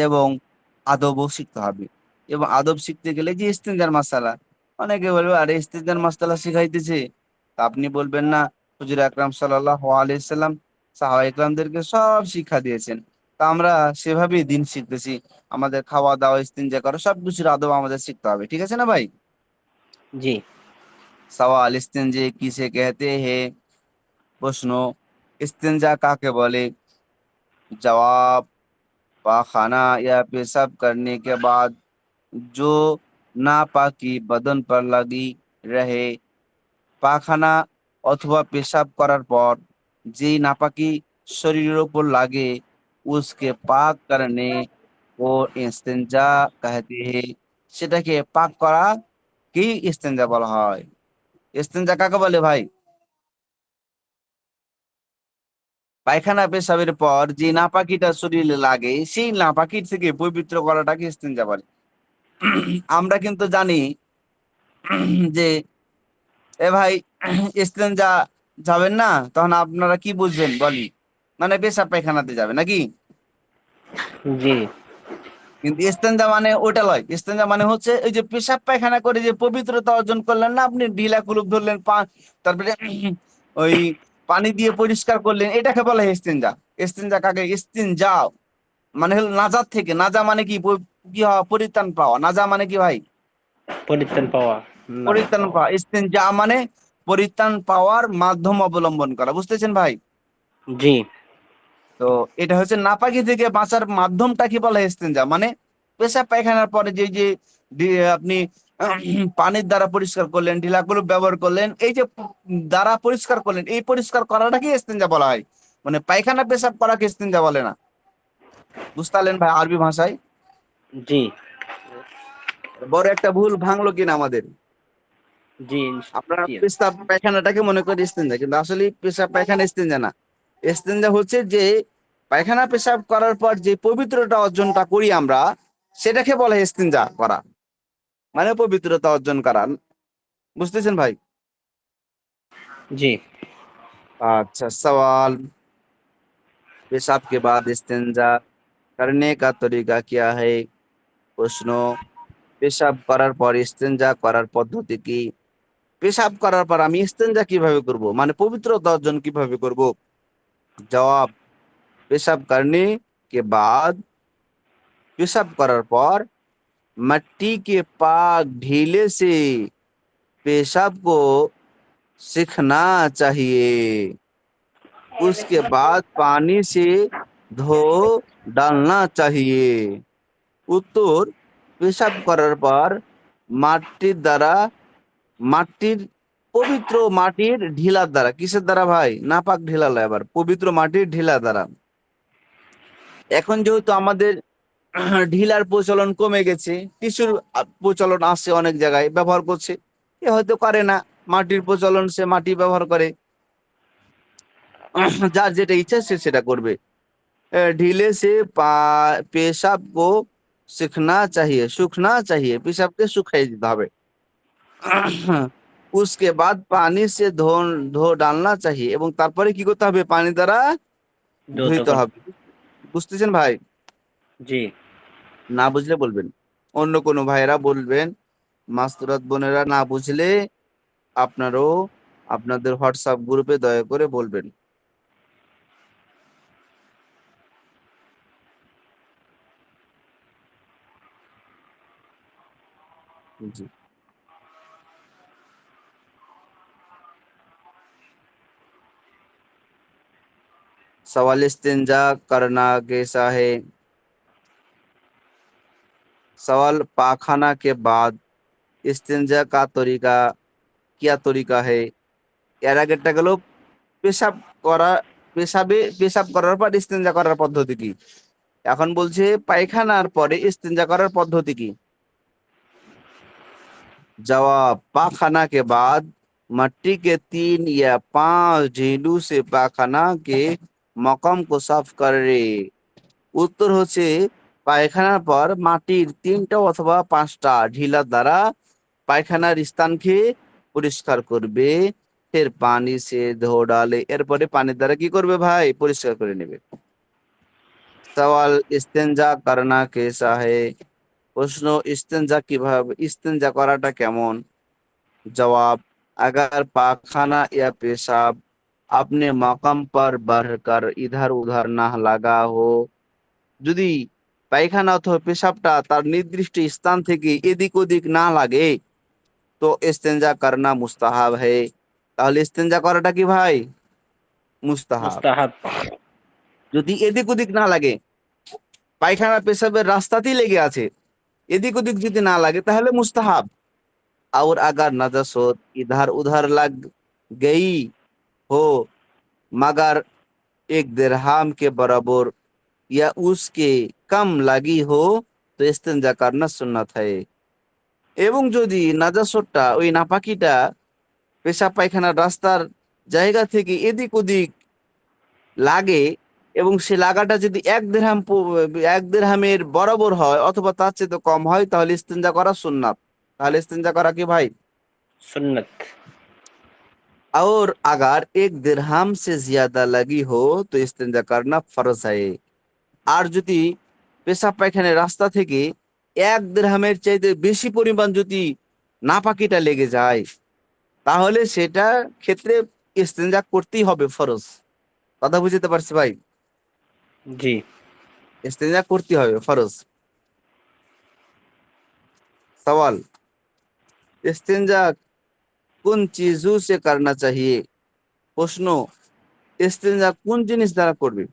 এবং আদবও শিখতে হবে। এবং আদব শিখতে গেলে যে ইস্তেঞ্জার মাসালা, অনেকে বলবে আরে ইস্তেঞ্জার মাসালা শিখাইতেছে, তা আপনি বলবেন না হুজুর আকরাম সাল্লাল্লাহু আলাইহি সাল্লাম সাহাবা ইকরামদেরকে সব শিক্ষা দিয়েছেন, তা আমরা সেভাবেই দিন শিখতেছি। আমাদের খাওয়া দাওয়া, ইস্তেঞ্জা করা, সবকিছুর আদব আমাদের শিখতে হবে। ঠিক আছে না ভাই? জি সওয়াল, ইস্তেঞ্জে কিসে कहते हैं? প্রশ্ন, ইস্তেঞ্জা কাকে বলে? জবাব, पाखाना या पेशाब करने के बाद जो नापाकी बदन पर लगी रहे, পাখানা অথবা পেশাব করার পর যেই নাপাকি শরীরের উপর লাগে, উসকে পাক করনে ও ইস্তেঞ্জা कहते हैं। সেটাকে পাক করা কি ইস্তেঞ্জা বলা হয়। ইস্তেঞ্জা কাকে বলে ভাই? পায়খানা পেশাবের পর যে নাপাকিটা শরীরে লাগে, সেই নাপাকির থেকে পবিত্র করাটাকে ইস্তেঞ্জা বলে। আমরা কিন্তু জানি যে এ ভাই ইস্তেঞ্জা যাবেন না, তখন আপনারা কি বুঝবেন বলি? মানে পেশাব পায়খানাতে যাবে নাকি? জি কিন্তু ইস্তেঞ্জা মানে ওটা লয়। ইস্তেঞ্জা মানে হচ্ছে এই যে পেশাব পায়খানা করে যে পবিত্রতা অর্জন করলেন না, আপনি ঢিলা কুলুপ ধরলেন, তারপরে ওই পানি দিয়ে পরিষ্কার করলেন, এটাকে বলা হয় ইস্তেঞ্জা। ইস্তেঞ্জা কাকে? ইস্তিনজা মানে হলো নাজাত থেকে। নাজা মানে কি? কি হওয়া, পরিত্রাণ পাওয়া। নাজা মানে কি ভাই? পরিত্রাণ পাওয়া, না পরিত্রাণ পাওয়া। পাওয়া। ইস্তিনজা মানে পরিত্রাণ পাওয়ার মাধ্যম অবলম্বন করা। বুঝতেছেন ভাই? জি তো এটা হচ্ছে নাপাকি থেকে বাঁচার মাধ্যমটা কি বলা হয়? ইস্তিনজা মানে পেশাব পায়খানার পরে যে যে আপনি পানির দ্বারা পরিষ্কার করলেন, ঢিলাগুলো ব্যবহার করলেন, এই যে দ্বারা পরিষ্কার করলেন, এই পরিষ্কার করাটাকে ইস্তিনজা বলা হয়। মানে পায়খানা পেশাব করাকে ইস্তিনজা বলে না। বুঝতে পারলেন ভাই আরবি ভাষায়? জি বড় একটা ভুল ভাঙলো কিনা আমাদের। জি আমরা জি পেশাব পায়খানাটাকে মনে করি ইস্তেঞ্জা, কিন্তু আসলে পেশাব পায়খানা ইস্তেঞ্জা না। ইস্তেঞ্জা হচ্ছে যে পায়খানা পেশাব করার পর যে পবিত্রতা অর্জনটা করি আমরা, সেটাকে বলা হয় ইস্তেঞ্জা করা, মানে পবিত্রতা অর্জন করা। বুঝতেছেন ভাই? जी अच्छा सवाल, पेशाब के बाद इस्तेंजा करने का तरीका क्या है? প্রশ্ন, পেশাব করার পর ইস্তেঞ্জা করার পদ্ধতি কি? পেশাব করার পর আমি ইস্তেঞ্জা কিভাবে করব, মানে পবিত্রতা অর্জন কিভাবে করব? জবাব, पेशाब करने के बाद, पेशाब করার পর मिट्टी के पाक ढीले से पेशाब को सीखना चाहिए। उसके बाद पानी से धो डालना चाहिए। উত্তর, পেশাব করার পর মাটির দ্বারা, মাটির পবিত্র মাটির ঢিলার দ্বারা, কিসের দ্বারা ভাই? নাপাক ঢিলা লয়, আবার পবিত্র মাটির ঢিলা দ্বারা। এখন যেহেতু আমাদের ঢিলার প্রচলন কমে গেছে, টিস্যুর প্রচলন আছে, অনেক জায়গায় ব্যবহার করছে, এ হয়তো করে না, মাটির প্রচলন, সে মাটি ব্যবহার করে। যার যেটা ইচ্ছা সে সেটা করবে। ढीले से पेशाब को सीखना चाहिए, सूखना चाहिए, पेशाब के শুকাই দিতে হবে। उसके बाद पानी से धो धो डालना चाहिए, এবং তারপরে কি করতে হবে? পানি দ্বারা दो तो ধুইতে कर হবে। বুঝতেছেন ভাই? जी না বুঝলে বলবেন, অন্য কোনো ভাইয়েরা বলবেন। মাস্তুরাত বোনেরা না বুঝলে আপনারও আপনাদের হোয়াটসঅ্যাপ গ্রুপে দয়া করে বলবেন। জি। सवाल, इस्तिंजा करना कैसा है? सवाल, पाखाना के बाद इस्तिंजा का तरीका क्या तरीका है? এর আগেরটা গেল পেশাব করা, পেশাব করার পর ইস্তিনজা করার পদ্ধতি কি। এখন বলছে পায়খানার পরে ইস্তিনজা করার পদ্ধতি কি। जवाब, पाखाना के बाद मिट्टी के 3 या 5 ढीलू से पाखाना के मकाम को साफ करे। উত্তর হচ্ছে পায়খানার পর মাটির 3টা অথবা 5টা ঢিলা দ্বারা পায়খানার স্থানকে পরিষ্কার করবে। ফের পানি সে ধো ডালে, এরপরে পানির দ্বারা কি করবে ভাই? পরিষ্কার করে নেবে। সওয়াল, ইস্তেঞ্জা করনা কেসা হে? প্রশ্ন, ইস্তেঞ্জা কিভাবে, ইস্তেঞ্জা করাটা কেমন? জবাব, अगर पाखाना या पेशाब अपने मकाम पर बढ़कर इधर उधर ना लगा हो, যদি পায়খানা অথবা পেশাবটা তার নির্দিষ্ট স্থান থেকে এদিক ওদিক না লাগে, তো ইস্তেঞ্জা করনা মুস্তাহাব হে। তাহলে ইস্তেঞ্জা করাটা কি ভাই? মুস্তাহাব। मुस्ताहब যদি এদিক ওদিক না লাগে, পায়খানা পেশাবের রাস্তাতেই লেগে আছে, এদিক ওদিক যদি না লাগে তাহলে মুস্তাহাব। और अगर नजसत इधर उधर लग गई हो मगर 1 दिरहाम के बराबर या उसके कम लगी हो तो इस्तेंजा करना सुन्नत है। এবং যদি নাজাসতটা, ওই নাপাকিটা পেশাব পায়খানার রাস্তার জায়গা থেকে এদিক ওদিক লাগে, এবং সে লাগাটা যদি 1 দিরহামের বরাবর হয় অথবা তার চেয়ে তো কম হয়, তাহলে ইস্তেঞ্জা করা সুন্নাত। তাহলে ইস্তেঞ্জা করা কি ভাই? सुन्नत और अगर 1 दिरहाम से ज्यादा लगी हो तो इस्तेंजा करना फर्ज है। আর যদি পেশাব পায়খানার রাস্তা থেকে 1 দিরহামের চাইতে বেশি পরিমাণ যদি নাপাকিটা লেগে যায়, তাহলে সেটা ক্ষেত্রে ইস্তেঞ্জা করতেই হবে, ফরজ। কথা বুঝতে পারছি ভাই? जी ইস্তেঞ্জা করতে হবে, ফরজ। সওয়াল, ইস্তেঞ্জা কোন চিজু সে করনা চাহিয়ে? প্রশ্ন, ইস্তেঞ্জা কোন জিনিস দ্বারা করবে?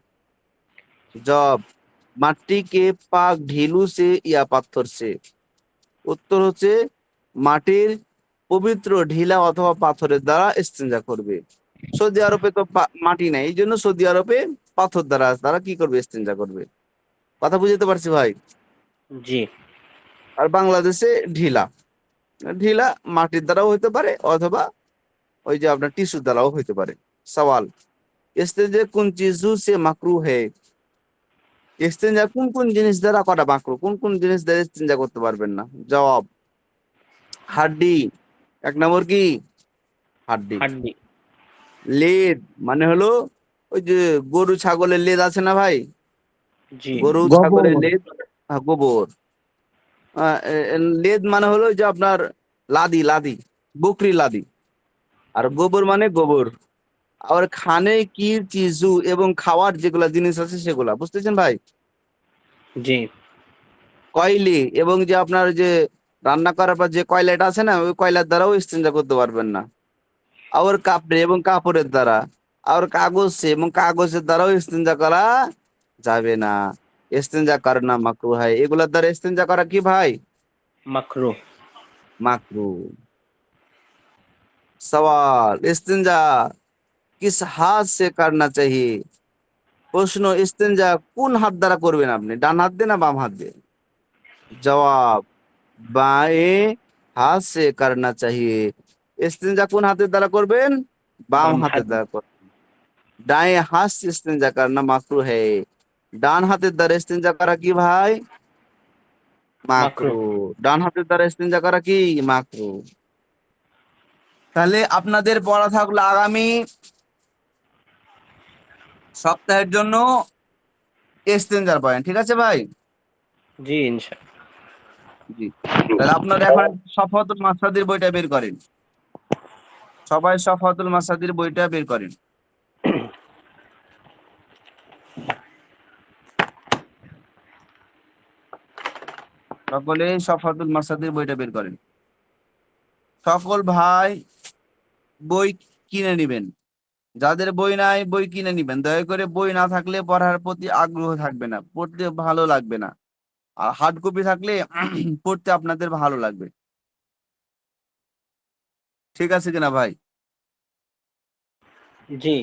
জবাব, মাটি কে পাক ঢিলু সে ইয়া পাথর সে। উত্তর হচ্ছে মাটির পবিত্র ঢিলা অথবা পাথরের দ্বারা ইস্তেঞ্জা করবে। সৌদি আরবে তো মাটি নাই, এই জন্য সৌদি আরবে পাথর দ্বারা তারা কি করবে? ইস্তেঞ্জা করবে। কথা বুঝতে পারছি ভাই? जी আর বাংলাদেশে ঢিলা। ঢিলা মাটির দ্বারাও হইতে পারে অথবা ওই যে আপনার টিস্যুর দ্বারাও হইতে পারে। সওয়াল, ইস্তেঞ্জা কোন চিজু সে মাকরু হে? ইস্তেঞ্জা কোন কোন জিনিস দ্বারা করা মাকরু, কোন কোন জিনিস দ্বারা ইস্তেঞ্জা করতে পারবেন না? জবাব, হাড্ডি। 1 নম্বর কি? হাড্ডি। हड्डी। লেদ মানে হলো ওই যে গরু ছাগলের লেদ আছে না ভাই? जी। গরু ছাগলের গোবর। লেদ, গোবর। লেদ মানে হলো যে আপনার লাদি, লাদি, বকরি লাদি। আর গোবর মানে গোবর। আর খানে কি চিজু এবং খাওয়ার যেগুলা জিনিস আছে সেগুলা, বুঝতেছেন ভাই? जी। কয়লি এবং যে আপনার যে রান্না করার পর যে কয়লাটা আছে না, ওই কয়লার দ্বারাও ইস্তেঞ্জা করতে পারবেন না। আর কাপড়ে এবং কাপড়ের দ্বারা, আর কাগজ এবং কাগজের দ্বারাও ইস্তেঞ্জা করা যাবে না। ইস্তেঞ্জা করনা মাকরু হয়। এগুলোর দ্বারা ইস্তেঞ্জা করা কি ভাই? मकरू। মাকরু। सवाल, इस्तिंजा किस हाथ से करना चाहिए? প্রশ্ন, ইস্তেঞ্জা কোন হাত দ্বারা করবেন আপনি? ডান হাত দিয়ে না বাম হাত দিয়ে? জবাব, বাঁয়ে হাত সে করনা চাহিয়ে। ইস্তেঞ্জা কোন হাতের দ্বারা করবেন? বাম बाम হাতের हाथ। দ্বারা করবেন। ডায়ে হাত সে ইস্তেঞ্জা করনা মাকরু है। ডান হাতের দ্বারা ইস্তেঞ্জা করা কি ভাই? मकरू। মাকরু। ডান হাতের দ্বারা ইস্তেঞ্জা করা কি? মাকরু। তাহলে আপনাদের পড়া থাকলো আগামী সপ্তাহের জন্য ইস্তেঞ্জার পয়েন্ট, ঠিক আছে ভাই? जी इंशा। জি। তাহলে আপনারা এখন সফওয়াতুল মাসাদির বইটা বের করেন। সবাই সফওয়াতুল মাসাদির বইটা বের করেন। সকলে সফওয়াতুল মাসাদির বইটা বের করেন। সকল ভাই বই কিনে নিবেন। যাদের বই নাই বই কিনে নিবেন। দয়া করে বই না থাকলে পড়ার প্রতি আগ্রহ থাকবে না, পড়তে ভালো লাগবে না। আর হার্ড কপি থাকলে পড়তে আপনাদের ভালো লাগবে। ঠিক আছে কিনা ভাই? जी।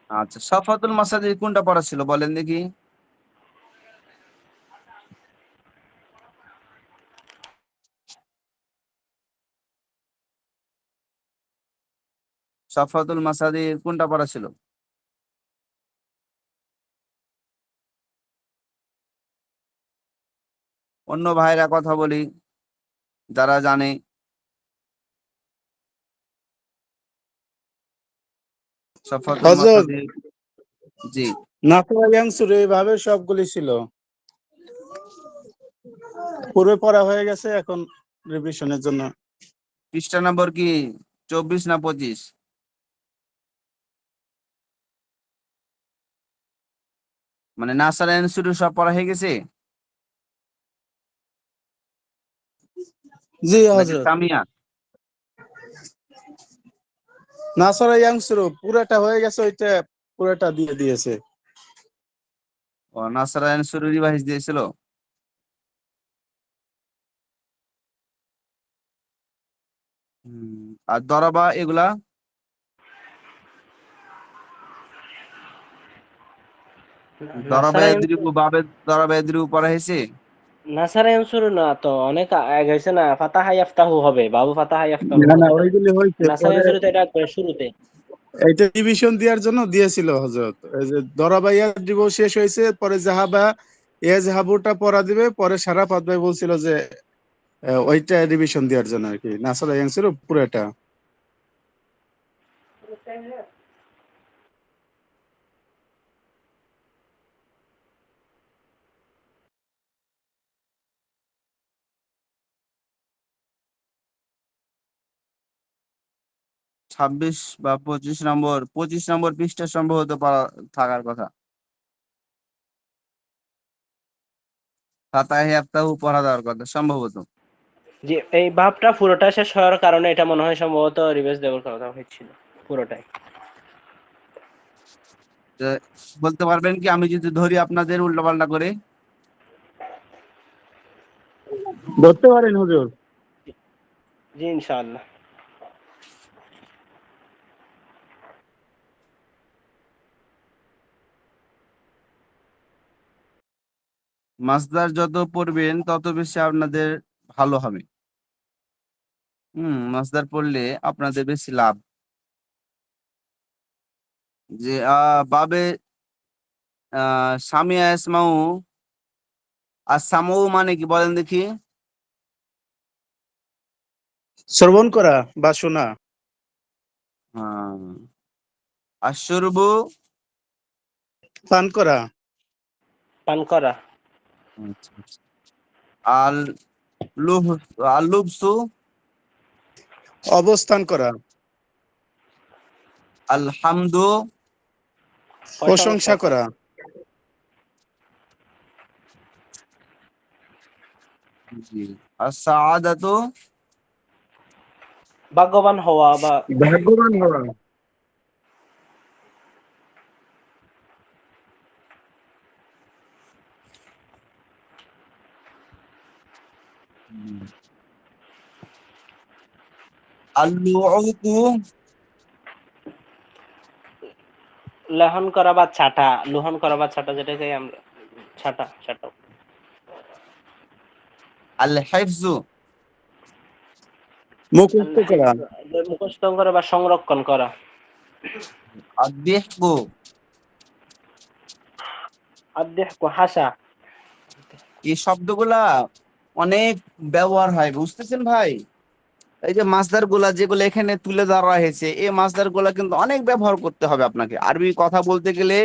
আচ্ছা, সফওয়াতুল মাসাদির কোনটা পড়া ছিল বলেন দেখি? সফওয়াতুল মাসাদির কোনটা পড়া ছিল? অন্য ভাইরা কথা বলি, যারা জানে। সফওয়াতুল হযরত মাসাদির, জি। নাসরা ইয়ানসুর এইভাবে সবগুলি ছিল। পূর্বে পড়া হয়ে গেছে, এখন রিভিশনের জন্য। পৃষ্ঠা নম্বর কি 24 না 25? মানে নাসারা শুরু সব পড়া হয়ে গেছে জি নাকি হযরত। সামিয়া? নাসরা ইয়ানসুর পুরাটা হয়ে গেছে, ওইটা পুরাটা দিয়ে দিয়েছে। ও, নাসারা শুরু রিভাইজ দিয়েছিল। আর দরাবা এগুলা দরাবা নাসারা এদ্রিবু বাবে দরাবা এদ্রিবু পড়া হয়েছে। নাসারা ইয়ানসুর না তো অনেক আগে হয়েছে না, ফাতাহা ইয়াফতাহু হবে, বাবু ফাতাহা ইয়াফতাহু না না, কথাটা। ওইগুলি হয়েছে নাসারা পরে। ইয়ানসুর তো এটা একবারে শুরুতে। এইটা রিভিশন দেওয়ার জন্য দিয়েছিল হযরত। এই যে দরাবাইয়া দিব শেষ হয়েছে, পরে জাহাবা এ জাহাবুটা পড়া দিবে, পরে সারাফাত ভাই বলছিল যে ওইটা রিভিশন দেওয়ার জন্য আর কি। নাসরা ইয়ানসুর পুরাটা। 26 বা 25 নম্বর পৃষ্ঠা সম্ভবত পড়া থাকার কথা। ফাতাহে আফতাহু পড়া দেওয়ার কথা সম্ভবত। যে এই ভাবটা পুরোটা শেষ হওয়ার কারণে এটা মনে হয় সম্ভবত রিভাইজ দেওয়ার কথা হয়েছিল পুরোটাই। তো বলতে পারবেন কি আমি যদি ধরি আপনাদের উল্টাপাল্টা করে? ধরতে পারেন হুজুর। জি ইনশাআল্লাহ। মাসদার যত পড়বেন তত বেশি আপনাদের ভালো হবে। মাসদার পড়লে আপনাদের বেশি লাভ। যে বাবে সামিয়া ইসমাউ, আর সামউ মানে কি বলেন দেখি? শ্রবণ করা বা শোনা। আর শুরবু, পান করা। পান করা। আচ্ছা আচ্ছা। আল লুহ আল লুবসু, অবস্থান করা। আল হামদু, প্রশংসা করা। জি, আর সাআদাতু, ভাগ্যবান হওয়া বা ভাগ্যবান হওয়া। আল লুউতু, লেহন করা বা ছাটা, লোহন করা বা ছাটা, যেটাকে আমরা ছাটা ছাটা। আল হিফজু, মুখস্থ করা। মুখস্থ করা বা সংরক্ষণ করা। আর দিহকু। আদ্দেহকু, হাসা। এই শব্দগুলা অনেক ব্যবহার হয়, বুঝতেছেন ভাই? এই যে মাসদার গুলা যেগুলো এখানে তুলে ধরা হয়েছে, এই মাসদার গুলা কিন্তু অনেক ব্যবহার করতে হবে আপনাকে আরবি কথা বলতে গেলে।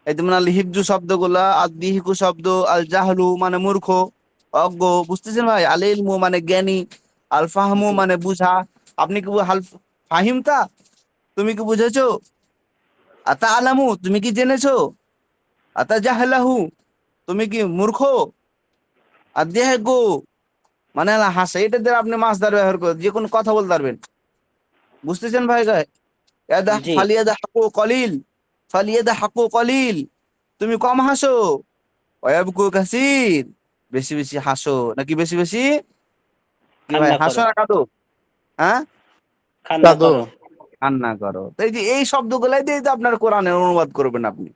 এই যেমন আল হিফজু শব্দগুলা, আল দিহিকু শব্দ, আল জাহলু মানে মূর্খ, অজ্ঞ, বুঝতেছেন ভাই? আল ইলমু মানে জ্ঞানী, আল ফাহমু জি মানে বুঝা। আপনি কি ফাহিমতা, তুমি কি বুঝেছো? আতা আলামু, তুমি কি জেনেছো? আতা জাহলাহু, তুমি কি মূর্খ? আর দেহগো মানে হাসা। এটা দিয়ে আপনি মাসদার ব্যবহার করে যে কোনো কথা বলতে পারবেন, বুঝতেছেন ভাই? জি ফালিয়াদা হাকু কলিল, ফালিয়াদা হাকু কলিল, তুমি কম হাসো। ওয়াবকু কাসির, বেশি বেশি হাসো। নাকি বেশি বেশি কি ভাই, কান্না হাসো করো। না কাঁদো? হ্যাঁ, কান্না কাঁদো। করো। কান্না করো। তো এই যে এই শব্দগুলাই দিয়ে তো আপনার কোরআনের অনুবাদ করবেন আপনি।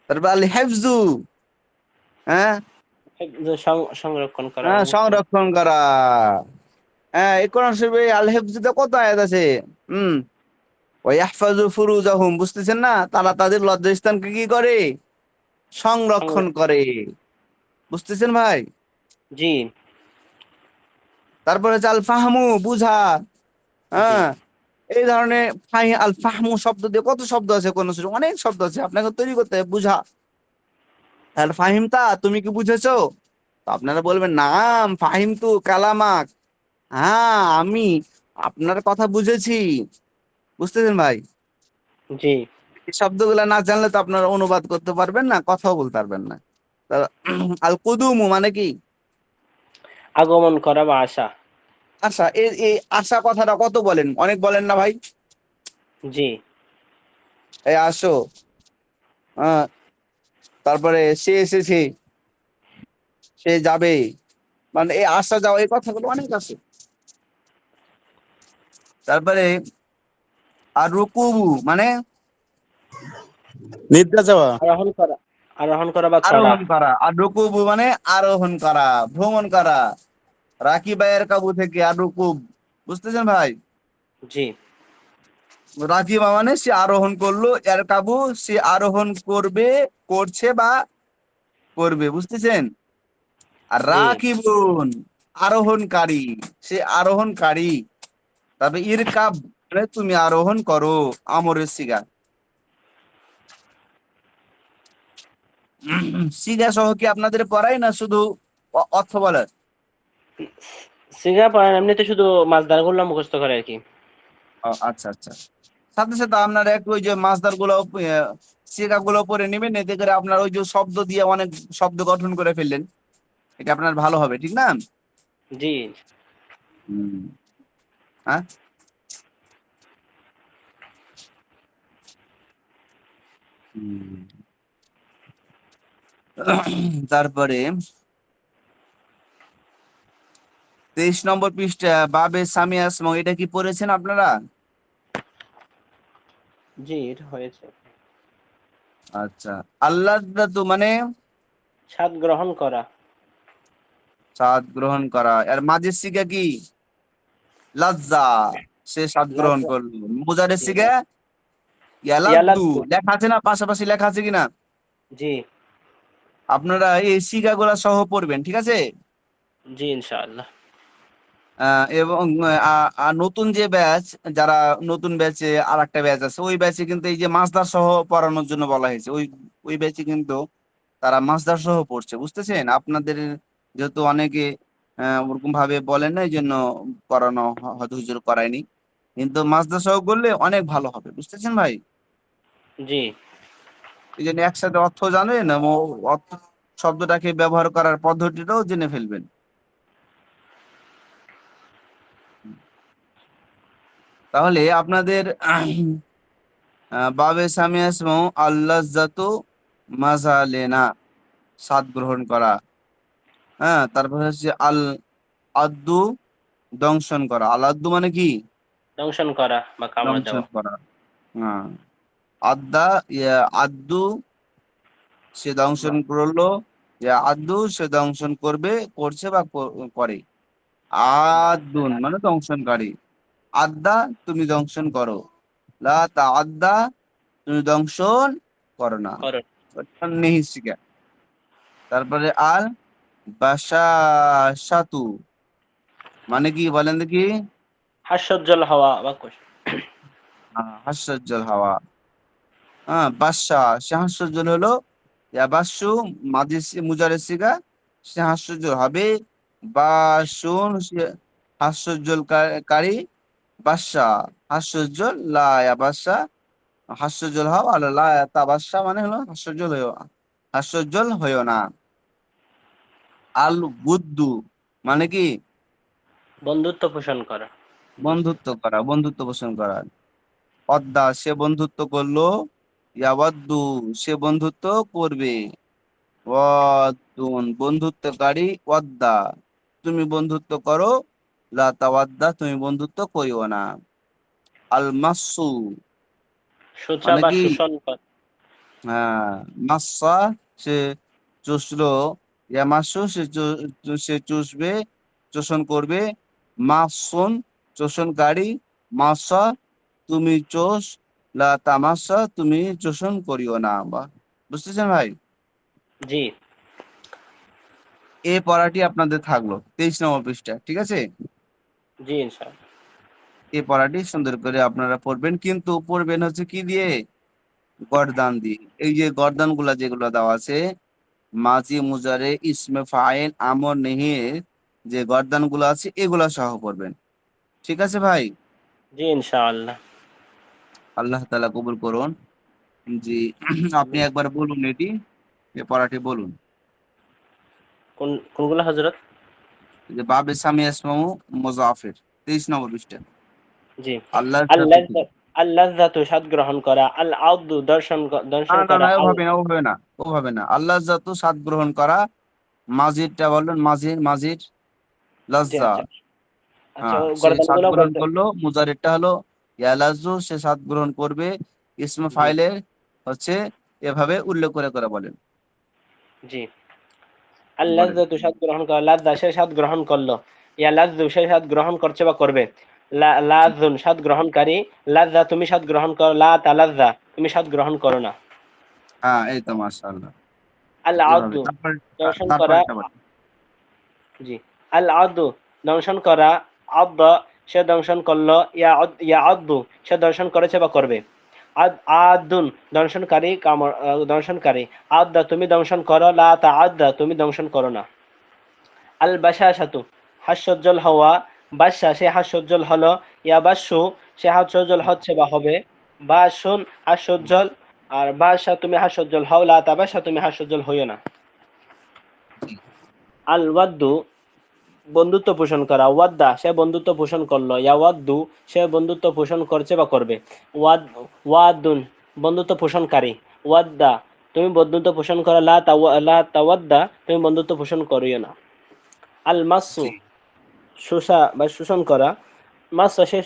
তারপর আল হেফজু, হ্যাঁ, সংরক্ষণ করা বা হ্যাঁ মুছে। সংরক্ষণ করা। হ্যাঁ, এই কোরআন শরীফে আল হেফজুতে কত আয়াত আছে? হুম ওয়াহফাজু ফুরুজাহুম, বুঝতেছেন না? তারা তাদের লজ্জাস্থানকে কি করে? সংরক্ষণ করে, বুঝতেছেন ভাই? জি তারপরে হচ্ছে আল ফাহমু, বুঝা। জি হ্যাঁ, এই ধরনের আল ফাহমু শব্দ দিয়ে কত শব্দ আছে, কোন অনেক শব্দ আছে, আপনাকে তৈরি করতে হবে। বুঝা, আল ফাহিমতা, তুমি কি বুঝেছো? তো আপনারা বলবেন নাম ফাহিমতু কালামাক, হ্যাঁ আমি আপনার কথা বুঝেছি। বুঝতেছেন ভাই? জি। এই শব্দগুলা না জানলে তো আপনারা অনুবাদ করতে পারবেন না, কথাও বলতে পারবেন না। তা আল কুদুমু মানে কি? আগমন করা বা আসা। আশা। এই এই আশা কথাটা কত বলেন? অনেক বলেন না ভাই? জি এই আসো, হ্যাঁ, তারপরে সে এসেছে, সে যাবে, মানে এই আসা যাওয়া এই কথাগুলো অনেক আছে। তারপরে আর রুকুবু মানে নিদ্রা যাওয়া। আরোহণ করা। আরোহণ করা বা চড়া। আরোহণ করা। আর রুকুবু মানে আরোহণ করা, ভ্রমণ করা। রাকিবায়ের কাবু থেকে আর রুকুব, বুঝতেছেন ভাই? জি রাকিবা মানে সে আরোহণ করলো, এর কাবু সে আরোহণ করবে, করছে বা করবে, বুঝতেছেন? আর জি রাকিবুন আরোহণকারী, সে আরোহণকারী। তবে ইরকাব মানে তুমি আরোহণ করো, আমরের সিগা। সিগা সহ কি আপনাদের পড়াই না শুধু অর্থ বলে? সিগা পড়েন, এমনিতে শুধু মাছদার গুলো মুখস্থ করে আর কি। আচ্ছা আচ্ছা। সাথে সাথে আপনারা একটু ওই যে মাসদার গুলো, সিগা গুলো পড়ে নেবেন, এতে করে আপনার ওই যে শব্দ দিয়ে অনেক শব্দ গঠন করে ফেললেন, এটা আপনার ভালো হবে, ঠিক না? জি হুম। হ্যাঁ। হুম। তারপরে 23 নম্বর পৃষ্ঠা বাবে সামিয়া আসমা, এটা কি পড়েছেন আপনারা? জি এটা হয়েছে। আচ্ছা, আল্লাযযাতু মানে স্বাদ গ্রহণ করা। স্বাদ গ্রহণ করা। আর মাঝের সিগা কি? লাজ্জা, সে স্বাদ গ্রহণ লাজ্জা। করলো। মুজারের জি, সিগা ইয়ালাদ্দু, ইয়ালাদ্দু। লেখা আছে না, পাশাপাশি লেখা আছে কিনা? জি, আপনারা এই সিগাগুলা সহ পড়বেন, ঠিক আছে? জি ইনশাআল্লাহ। এবং নতুন যে ব্যাচ, যারা নতুন ব্যাচে আর একটা ব্যাচ আছে, ওই ব্যাচে কিন্তু এই যে মাসদার সহ পড়ানোর জন্য বলা হয়েছে। ওই ওই ব্যাচে কিন্তু তারা মাসদার সহ পড়ছে, বুঝতেছেন? আপনাদের যেহেতু অনেকে ওরকম ভাবে বলেন না, এই জন্য করানো হয়তো হুজুর করায়নি, কিন্তু মাসদার সহ করলে অনেক ভালো হবে, বুঝতেছেন ভাই? জি, এই জন্য একসাথে অর্থ জানেন এবং অর্থ শব্দটাকে ব্যবহার করার পদ্ধতিটাও জেনে ফেলবেন। তাহলে আপনাদের বাবে সামিয়া ইসমু আল্লাযযাতু মাযালেনা, স্বাদ গ্রহণ করা। হ্যাঁ, তারপরে হচ্ছে আল আদ্দু, দংশন করা। আল আদ্দু মানে কি? দংশন করা বা কামড় দংশন দেওয়া। করা। হ্যাঁ, আদ্দা, আদ্দু, সে দংশন বা করলো। আদ্দু, সে দংশন করবে, করছে বা করে। বা আদ্দুন মানে দংশনকারী। আদ্দা, তুমি দংশন করো। লা তা আদ্দা, তুমি দংশন করো না। করণ। নিহিসিকা। তারপরে আল বাসাসাতু মানে কি বলেন দেখি? হাস্যোজ্জ্বল হওয়া বা হাস্যোজ্জ্বল হাওয়া। হ্যাঁ, বাদশা, সে হাস্যোজ্জ্বল হলো। বাসু মুজারের সিগা, সে হাস্যোজ্জ্বল হবে। বাসুন, সে হাস্যোজ্জ্বল কারী। বাদশা, হাস্যোজ্জ্বল। লা বাদশা, হাস্যোজ্জ্বল হও। আর লা তাবাসসা মানে হলো হাস্যোজ্জ্বল হইও, হাস্যোজ্জ্বল হইও না। আল বুদ্দু মানে কি? বন্ধুত্ব পোষণ করা। বন্ধুত্ব করা, বন্ধুত্ব পোষণ করা। অদ্দা, সে বন্ধুত্ব করলো। ইয়াওয়াদ্দু, সে বন্ধুত্ব করবে। ওয়াদ্দুন, বন্ধুত্বকারী। ওয়াদ্দা, তুমি বন্ধুত্ব করো। লা তাওয়াদ্দা, তুমি বন্ধুত্ব করিও না। আল মাসসু সোচা মানে বা কি? শোষণ করা। হ্যাঁ, মাসসা, সে চুষলো। ইয়ামাসু, সে চুষবে, চোষণ করবে। মাসুন, চোষণকারী। মাসা, তুমি চোষ। লা তামাসা, তুমি চোষণ করিও না। বা বুঝতেছেন ভাই? জি, এই পড়াটি আপনাদের থাকলো 23 নম্বর পৃষ্ঠা, ঠিক আছে? জি ইনশাআল্লাহ। এই পড়াটি সুন্দর করে আপনারা পড়বেন, কিন্তু পড়বেন হচ্ছে কি দিয়ে? গর্দান দিয়ে। এই যে গর্দান গুলা যেগুলো দেওয়া আছে, মাজি মুজারে ইসমে ফাইল আমর নেহির যে গর্দান গুলো আছে, এগুলা সহ পড়বেন, ঠিক আছে ভাই? জি ইনশাআল্লাহ। আল্লাহ তাআলা কবুল করুন। জি, আপনি আমিন। একবার বলুন এটি, এই পড়াটি বলুন। কোনগুলো হযরত? যে বাবে সামি ইসমু মুজাফির, 23 নম্বর পৃষ্ঠা। জি। আল্লাহ জাতি কি? আল্লাযযাত, আল্লাযযাতু স্বাদ গ্রহণ করা। আল আউদু না দর্শন না না, করা। ওভাবে না, ওভাবে না, ওভাবে না। আল্লাহ জাতু স্বাদ গ্রহণ করা। মাজিরটা বললেন, মাজির, মাজির জি লাজ্জা। আচ্ছা। আচ্ছা, হ্যাঁ, ও সে স্বাদ গর্দানগুলো গ্রহণ বলতে। করলো। মুজারিরটা হলো ইয়ালাজু, সে স্বাদ গ্রহণ করবে। ইসমে জি, ফাইলের হচ্ছে এভাবে উল্লেখ করে করে বলেন, জি। বলেন। আল্লাযযাতু স্বাদ গ্রহণ করা। লাযযা, সে স্বাদ গ্রহণ করলো। ইয়ালাযযু, সে স্বাদ গ্রহণ করছে বা করবে। জি। লাযুন, স্বাদ গ্রহণকারী। লাযযা, তুমি স্বাদ গ্রহণ করো। লা তালাযযা, তুমি স্বাদ গ্রহণ করো না। হ্যাঁ, এই তো মাশাআল্লাহ। আল এভাবে আদু, তারপর, দর্শন করা। তারপরটা বলেন। জি। আল আদু, দংশন করা। আদ্দা, সে দংশন করলো। ইয়া আদ্দু, সে দর্শন করেছে বা করবে। আদুন, দংশনকারী, দংশনকারী। আদ্দা, তুমি দংশন করো। লা তাআদ্দা, তুমি দংশন করো না। আল বাশাশাতু, হাস্যোজ্জ্বল হওয়া। বাশা, সে হাস্যোজ্জ্বল হলো। ইয়া বাশু, সে হাস্যোজ্জ্বল হচ্ছে বা হবে। বাশুন, হাস্যোজ্জ্বল। আর বাশা, তুমি হাস্যোজ্জ্বল হও। লা তাবাশা, তুমি হাস্যোজ্জ্বল হইও না। জি। আল ওয়াদ্দু, বন্ধুত্ব পোষণ করা। ওয়াদ্দা, সে বন্ধুত্ব পোষণ করলো। ইয়াওয়াদ্দু, সে বন্ধুত্ব পোষণ করছে বা করবে। ওয়াদুন, বন্ধুত্ব পোষণকারী। ওয়াদ্দা, তুমি বন্ধুত্ব পোষণ করো। লা তাওয়াদ্দা, তুমি বন্ধুত্ব পোষণ করিও না। আল মাসু, জি। শোষা বা শোষণ করা। মাসা, সে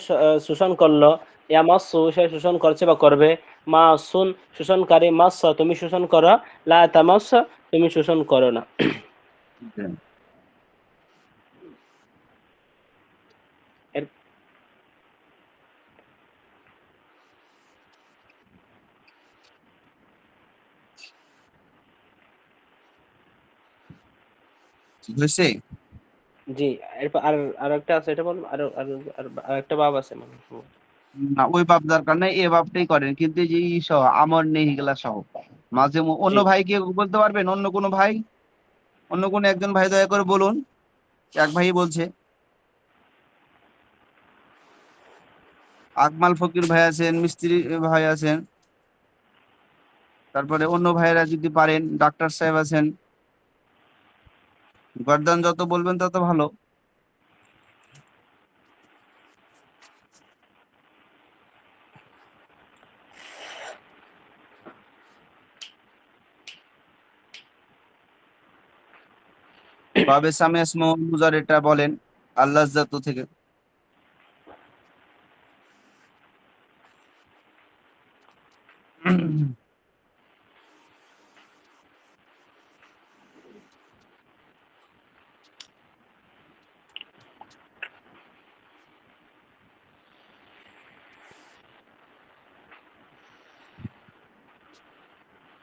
শোষণ করলো। ইয়ামাসসু সে শোষণ করছে বা করবে, মাসুন শোষণকারী, মাসসা তুমি শোষণ করো, লা তামাসসা তুমি শোষণ করো না। জি। এর- ঠিক হয়েছে? জি, এরপর আর একটা আছে, এটা বলুন, আর একটা বাব আছে মানে। না, ওই বাপ দরকার নাই, এ বাপটাই করেন, কিন্তু এই যে ই সহ আমর নেই এগুলা সহ অন্য জি, ভাই কে বলতে পারবেন? অন্য কোনো ভাই, অন্য কোনো একজন ভাই দয়া করে বলুন। এক ভাই বলছে, আকমাল ফকির ভাই আছেন, মিস্ত্রি ভাই আছেন, তারপরে অন্য ভাইয়েরা যদি পারেন, ডাক্তার সাহেব আছেন, গর্দান যত বলবেন তত ভালো। বাবে সামে আসমো মুজার এটা বলেন আল্লাহ জাত থেকে।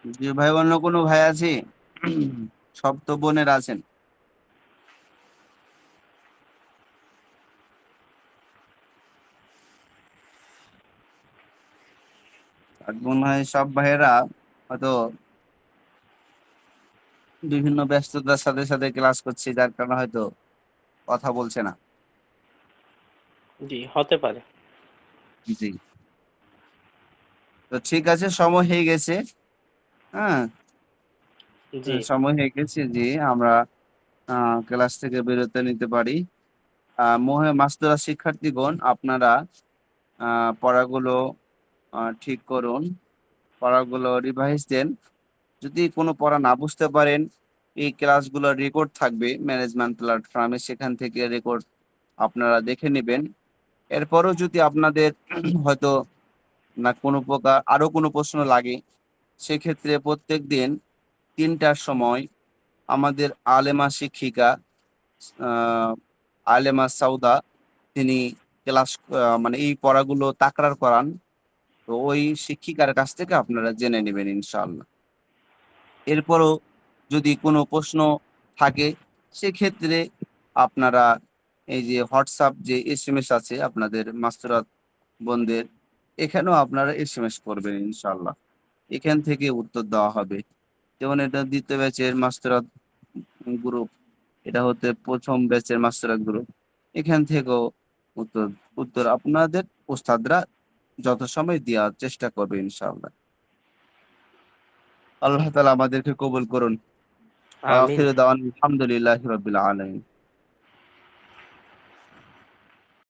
যে ভাই অন্য কোনো ভাই আছে? সব তো বোনের আছেন। আর মনে হয় সব ভাইয়েরা হয়তো বিভিন্ন ব্যস্ততার সাথে সাথে ক্লাস করছে, যার কারণে হয়তো কথা বলছে না। জি হতে পারে। জি। তো ঠিক আছে, সময় হয়ে গেছে। হ্যাঁ, জি, সময় হয়ে গেছে যে আমরা ক্লাস থেকে বেরোতে নিতে পারি। মাস্টার শিক্ষার্থীগণ, আপনারা পড়াগুলো ঠিক করুন, পড়াগুলো রিভাইজ দেন। যদি কোনো পড়া না বুঝতে পারেন, এই ক্লাসগুলো রেকর্ড থাকবে ম্যানেজমেন্ট প্ল্যাটফর্মে, সেখান থেকে রেকর্ড আপনারা দেখে নেবেন। এরপরও যদি আপনাদের হয়তো না কোনো প্রকার আরো কোনো প্রশ্ন লাগে, সেক্ষেত্রে প্রত্যেক দিন 3টার সময় আমাদের আলেমা শিক্ষিকা আহ আলেমা সাউদা, তিনি ক্লাস মানে এই পড়াগুলো তাকরার করান। তো ওই শিক্ষিকার কাছ থেকে আপনারা জেনে নেবেন ইনশাআল্লাহ। এরপরও যদি কোনো প্রশ্ন থাকে, সেক্ষেত্রে আপনারা এই যে হোয়াটসঅ্যাপ যে এসএমএস আছে আপনাদের মাস্টারাত বোনদের, এখানেও আপনারা এসএমএস করবেন ইনশাআল্লাহ। এখান থেকে উত্তর দেওয়া হবে। যেমন এটা দ্বিতীয় ব্যাচের মাস্টারাত গ্রুপ, এটা হতে প্রথম ব্যাচের মাস্টারাত গ্রুপ। এখান থেকেও উত্তর উত্তর আপনাদের ওস্তাদরা যথাসময় দেওয়ার চেষ্টা করবে ইনশাআল্লাহ। আল্লাহ তাআলা আমাদেরকে কবুল করুন। আমিন। আখির দাওয়ানা আলহামদুলিল্লাহি রাব্বিল আলামিন।